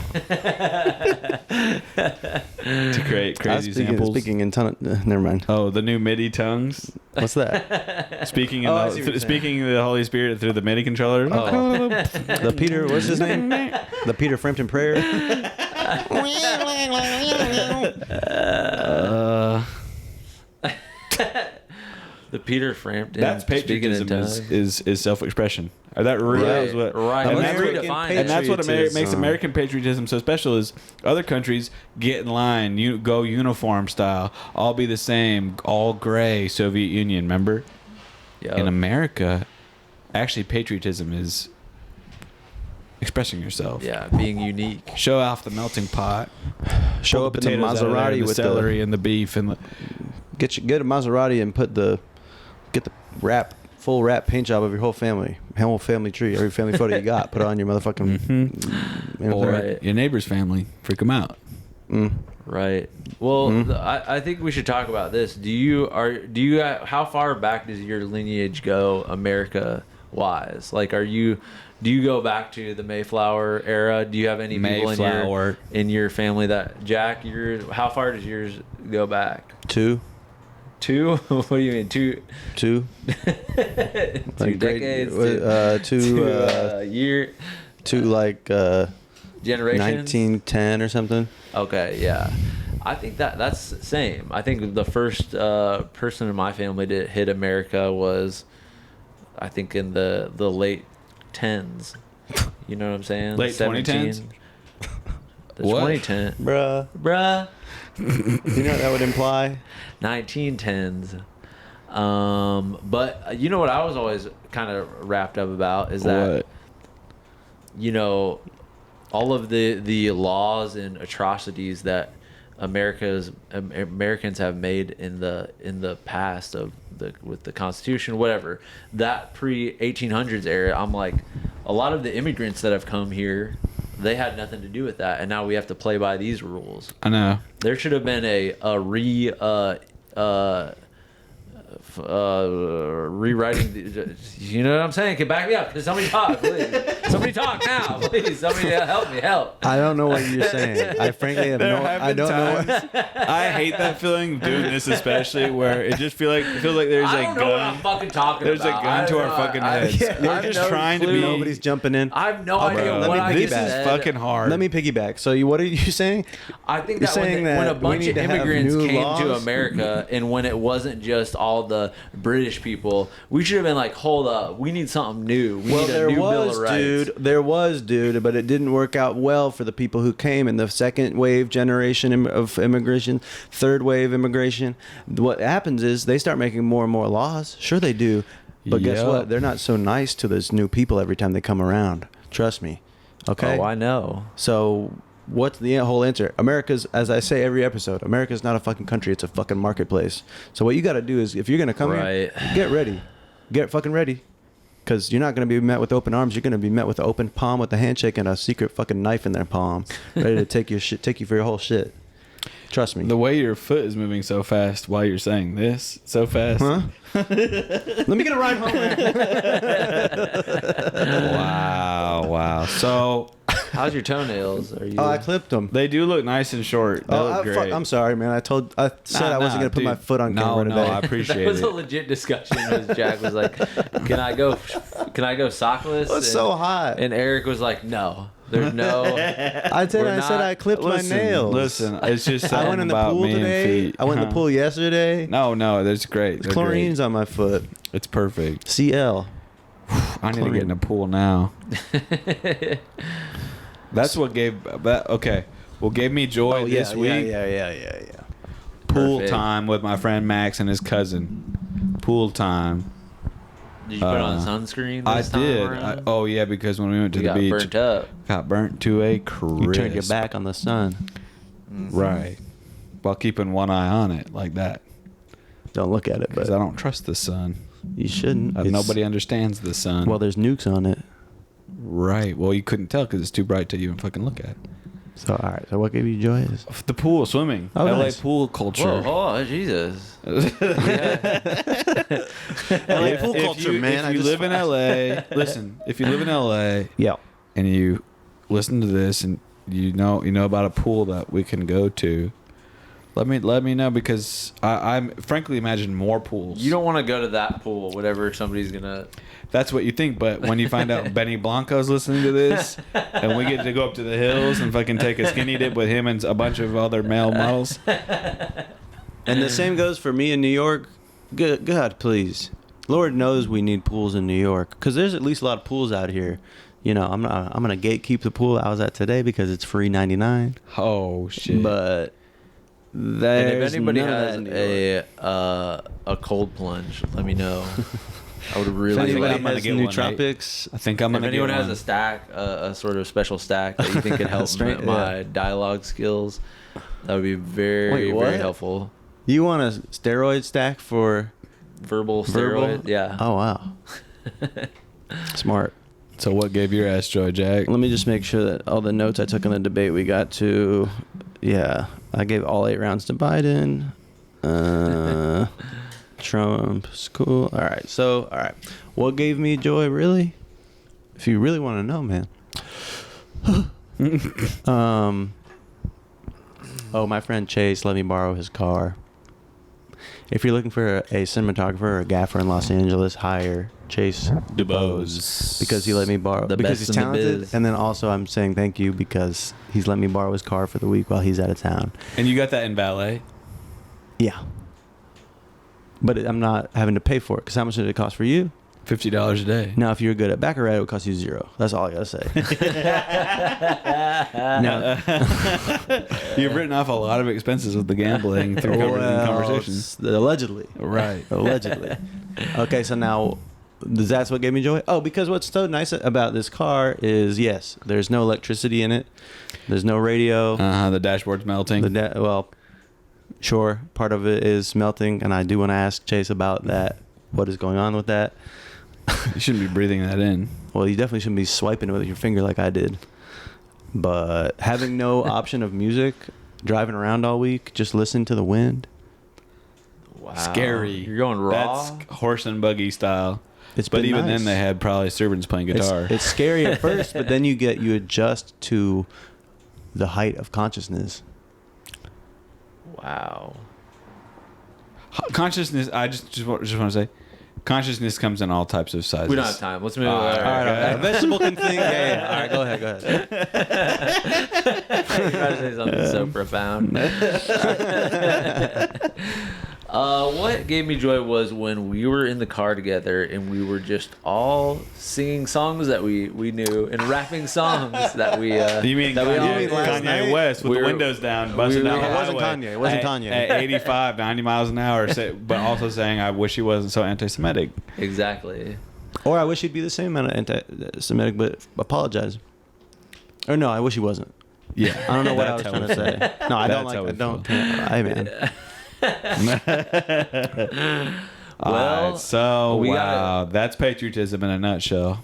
create crazy samples. Speaking in never mind. Oh, the new MIDI tongues. What's that? Speaking Oh, I see what you're speaking of the Holy Spirit through the MIDI controller. Oh. The Peter, what's his name? The Peter Frampton prayer. The Peter Frampton. That's speaking in patriotism tongues. is self-expression. Or that really Right, is what right. And Let's that's what, redefine and that's what patriotism. makes American patriotism so special is other countries get in line, you go uniform style, all be the same, all gray, Soviet Union, remember? Yep. In America, actually patriotism is expressing yourself. Yeah, being unique. Show off the melting pot. Show Pull up in the potatoes out of there, Maserati the with celery and the beef and the, get a Maserati and get the full wrap paint job of your whole family tree, every family photo you got. Put it on your motherfucking. You know what I'm or saying? Right. your neighbor's family. Freak them out. Right. Well, I think we should talk about this. How far back does your lineage go, America wise? Like, do you go back to the Mayflower era? Do you have any people in your family that, Jack, how far does yours go back? Two. What do you mean? Two Two decades? Year? Two like Generations? 1910 or something. Okay, yeah. I think that's the same. I think the first person in my family to hit America was, I think, in the late 10s. You know what I'm saying? Late 2010s? The What? 2010. Bruh. You know what that would imply? 1910s. But you know what I was always kind of wrapped up about is that, What? you know, all of the laws and atrocities that Americans have made in the past with the Constitution, whatever, that pre-1800s era, I'm like, a lot of the immigrants that have come here, they had nothing to do with that, and now we have to play by these rules. I know. There should have been rewriting. You know what I'm saying? Can back me up. Can somebody talk, please? Somebody talk now, please. Somebody help me. Help. I don't know what you're saying. I frankly have I don't know. I hate that feeling of doing this, especially where it just feels like there's I a don't know what I'm gun. fucking talking There's a about. gun to our fucking heads. We're just trying to be. Nobody's jumping in. I have no Okay, idea let what me I This just is said. fucking hard. Let me piggyback. So what are you saying? I think You're that saying when a that we bunch need of to have immigrants new came to laws? America, and when it wasn't just all the British people, we should have been like, hold up, we need something new. We need a new Bill of Rights. There was, dude, but it didn't work out well for the people who came in the second wave generation of immigration, third wave immigration. What happens is they start making more and more laws. Sure, they do. But guess Yep. what? They're not so nice to those new people every time they come around. Trust me. Okay? Oh, I know. So what's the whole answer? America's, as I say every episode, America's not a fucking country. It's a fucking marketplace. So what you got to do is, if you're going to come Right. here, get ready. Get fucking ready. Because you're not going to be met with open arms. You're going to be met with an open palm with a handshake and a secret fucking knife in their palm, ready to take you for your whole shit. Trust me. The way your foot is moving so fast while you're saying this, so fast. Huh? Let me get a ride home, man. Wow. So, How's your toenails? Are you? Oh, I clipped them. they do look nice and short. They look great. I'm sorry, man. I said I wasn't going to put my foot on camera today. No, I appreciate that was it. a legit discussion. Because Jack was like, "Can I go sockless?" It's so hot. And Eric was like, "No, there's no." I said I clipped my nails. Listen, it's just I something went in the about pool me today. and feet. I went in the pool yesterday. No, that's great. They're Chlorine's on my foot. great. It's perfect. CL. I need to get in the pool now. That's what gave that. Okay, what gave me joy this week? Yeah. Pool Perfect. time with my friend Max and his cousin. Pool time. Did you put on sunscreen? I This time did. around? Because when we went to You the got beach, burnt up. got burnt to a crisp. You turned your back on the sun. Right. While keeping one eye on it like that. Don't look at it, Because but I don't trust the sun. you shouldn't. Nobody understands the sun. Well, there's nukes on it. Right. Well, you couldn't tell because it's too bright to even fucking look at. So, all right. So, what gave you joy? The pool, swimming. Oh, LA nice. pool culture. Whoa, oh, Jesus. LA pool culture, man. If you live in LA, listen. If you live in LA, Yeah. and you listen to this, and you know about a pool that we can go to, let me know because I'm frankly imagine more pools. You don't want to go to that pool, whatever somebody's going to. That's what you think, but when you find out Benny Blanco's listening to this, and we get to go up to the hills and fucking take a skinny dip with him and a bunch of other male models. And the same goes for me in New York. God, please. Lord knows we need pools in New York because there's at least a lot of pools out here. You know, I'm gonna gatekeep the pool I was at today because it's free $99. Oh shit! But And there's if anybody none of that has in New York. a cold plunge, let me know. I would If really anybody I'm gonna has get new one, tropics, I think I'm If gonna anyone get has one. a stack, a sort of special stack that you think could help Straight- my dialogue skills, that would be very, Wait, what? very helpful. you want a steroid stack for Verbal verbal? steroid, yeah. Oh wow, smart. So what gave your ass joy, Jack? Let me just make sure that all the notes I took in the debate we got to. Yeah, I gave all 8 rounds to Biden. Trump's cool. All right. So, all right. What gave me joy, really? If you really want to know, man. My friend Chase let me borrow his car. If you're looking for a cinematographer or a gaffer in Los Angeles, hire Chase DuBose because he let me borrow The because best he's in the talented, biz. and then also I'm saying thank you because he's let me borrow his car for the week while he's out of town. And you got that in valet? Yeah, but I'm not having to pay for it because how much did it cost for you? $50 a day. Now, if you're good at baccarat, it would cost you $0. That's all I gotta say. No. You've written off a lot of expenses with the gambling through conversations. Allegedly. Right. Allegedly. Okay, so now, that's what gave me joy? Oh, because what's so nice about this car is, yes, there's no electricity in it. There's no radio. The dashboard's melting. Sure, part of it is melting, and I do want to ask Chase about that. What is going on with that? You shouldn't be breathing that in. Well, you definitely shouldn't be swiping it with your finger like I did. But having no option of music, driving around all week, just listening to the wind. Wow. Scary. You're going raw? That's horse and buggy style. It's But been even nice. then, they had probably servants playing guitar. It's scary at first, but then you adjust to the height of consciousness. Wow. Consciousness. I just want to say, consciousness comes in all types of sizes. We don't have time. Let's move on. All right, A vegetable can think. Yeah. All right, go ahead. You're about to say something so profound. What gave me joy was when we were in the car together and we were just all singing songs that we knew and rapping songs that we. You mean that we all Kanye, knew. Kanye West with We the were- windows down, busting we down were- the It wasn't highway Kanye. It wasn't at, Kanye. At 85, 90 miles an hour, but also saying, I wish he wasn't so anti-Semitic. Exactly. Or I wish he'd be the same amount of anti-Semitic, but apologize. Or no, I wish he wasn't. Yeah. I don't know what I was That's how trying to we say. No, I don't That's how like. we I don't. feel. I man. Well, so we wow, that's patriotism in a nutshell.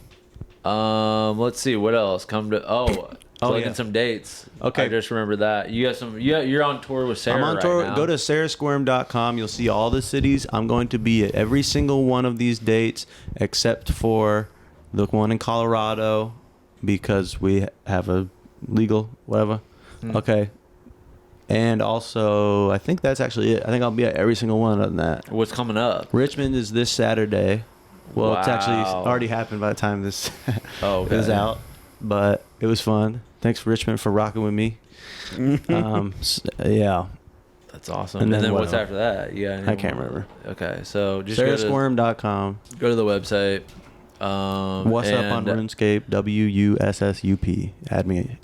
Let's see what else. Plug in some dates. Okay. I just remember that you got some. You're on tour with Sarah. I'm on right tour. now. Go to sarahsquirm.com. You'll see all the cities. I'm going to be at every single one of these dates except for the one in Colorado because we have a legal whatever. Okay. And also, I think that's actually it. I think I'll be at every single one other than that. What's coming up? Richmond is this Saturday. Well, It's actually Wow. already happened by the time this Okay. is out. But it was fun. Thanks, Richmond, for rocking with me. Yeah. That's awesome. And And then then what what's else? after that? You got any I can't more? remember. Okay, so just go sarahsquirm.com. to the website. What's up on and- RuneScape? WUSSUP. Add me.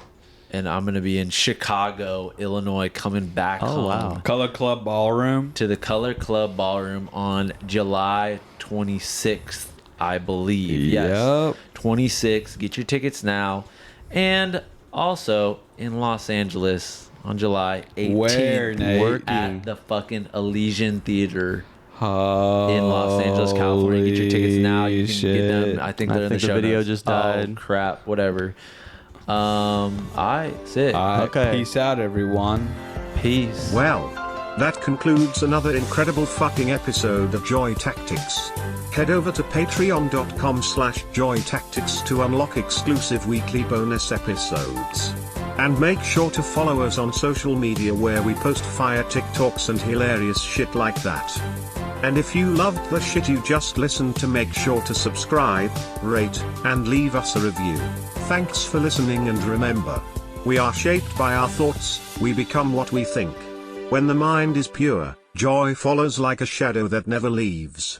And I'm gonna be in Chicago, Illinois, coming back Oh, home wow. Color Club Ballroom. to the Color Club Ballroom on July 26th, I believe. Yes, Yep. 26. Get your tickets now. And also in Los Angeles on July 18th Where, Nate? at the fucking Elysian Theater Oh, in Los Angeles, California. Get your tickets now. You can get them. I think I they're in the think the show video notes. just died. Oh, crap. Whatever. Sick. Okay. Peace out, everyone. Peace. Well, that concludes another incredible fucking episode of Joy Tactics. Head over to patreon.com/joytactics to unlock exclusive weekly bonus episodes. And make sure to follow us on social media where we post fire TikToks and hilarious shit like that. And if you loved the shit you just listened to, make sure to subscribe, rate, and leave us a review. Thanks for listening, and remember, we are shaped by our thoughts, we become what we think. When the mind is pure, joy follows like a shadow that never leaves.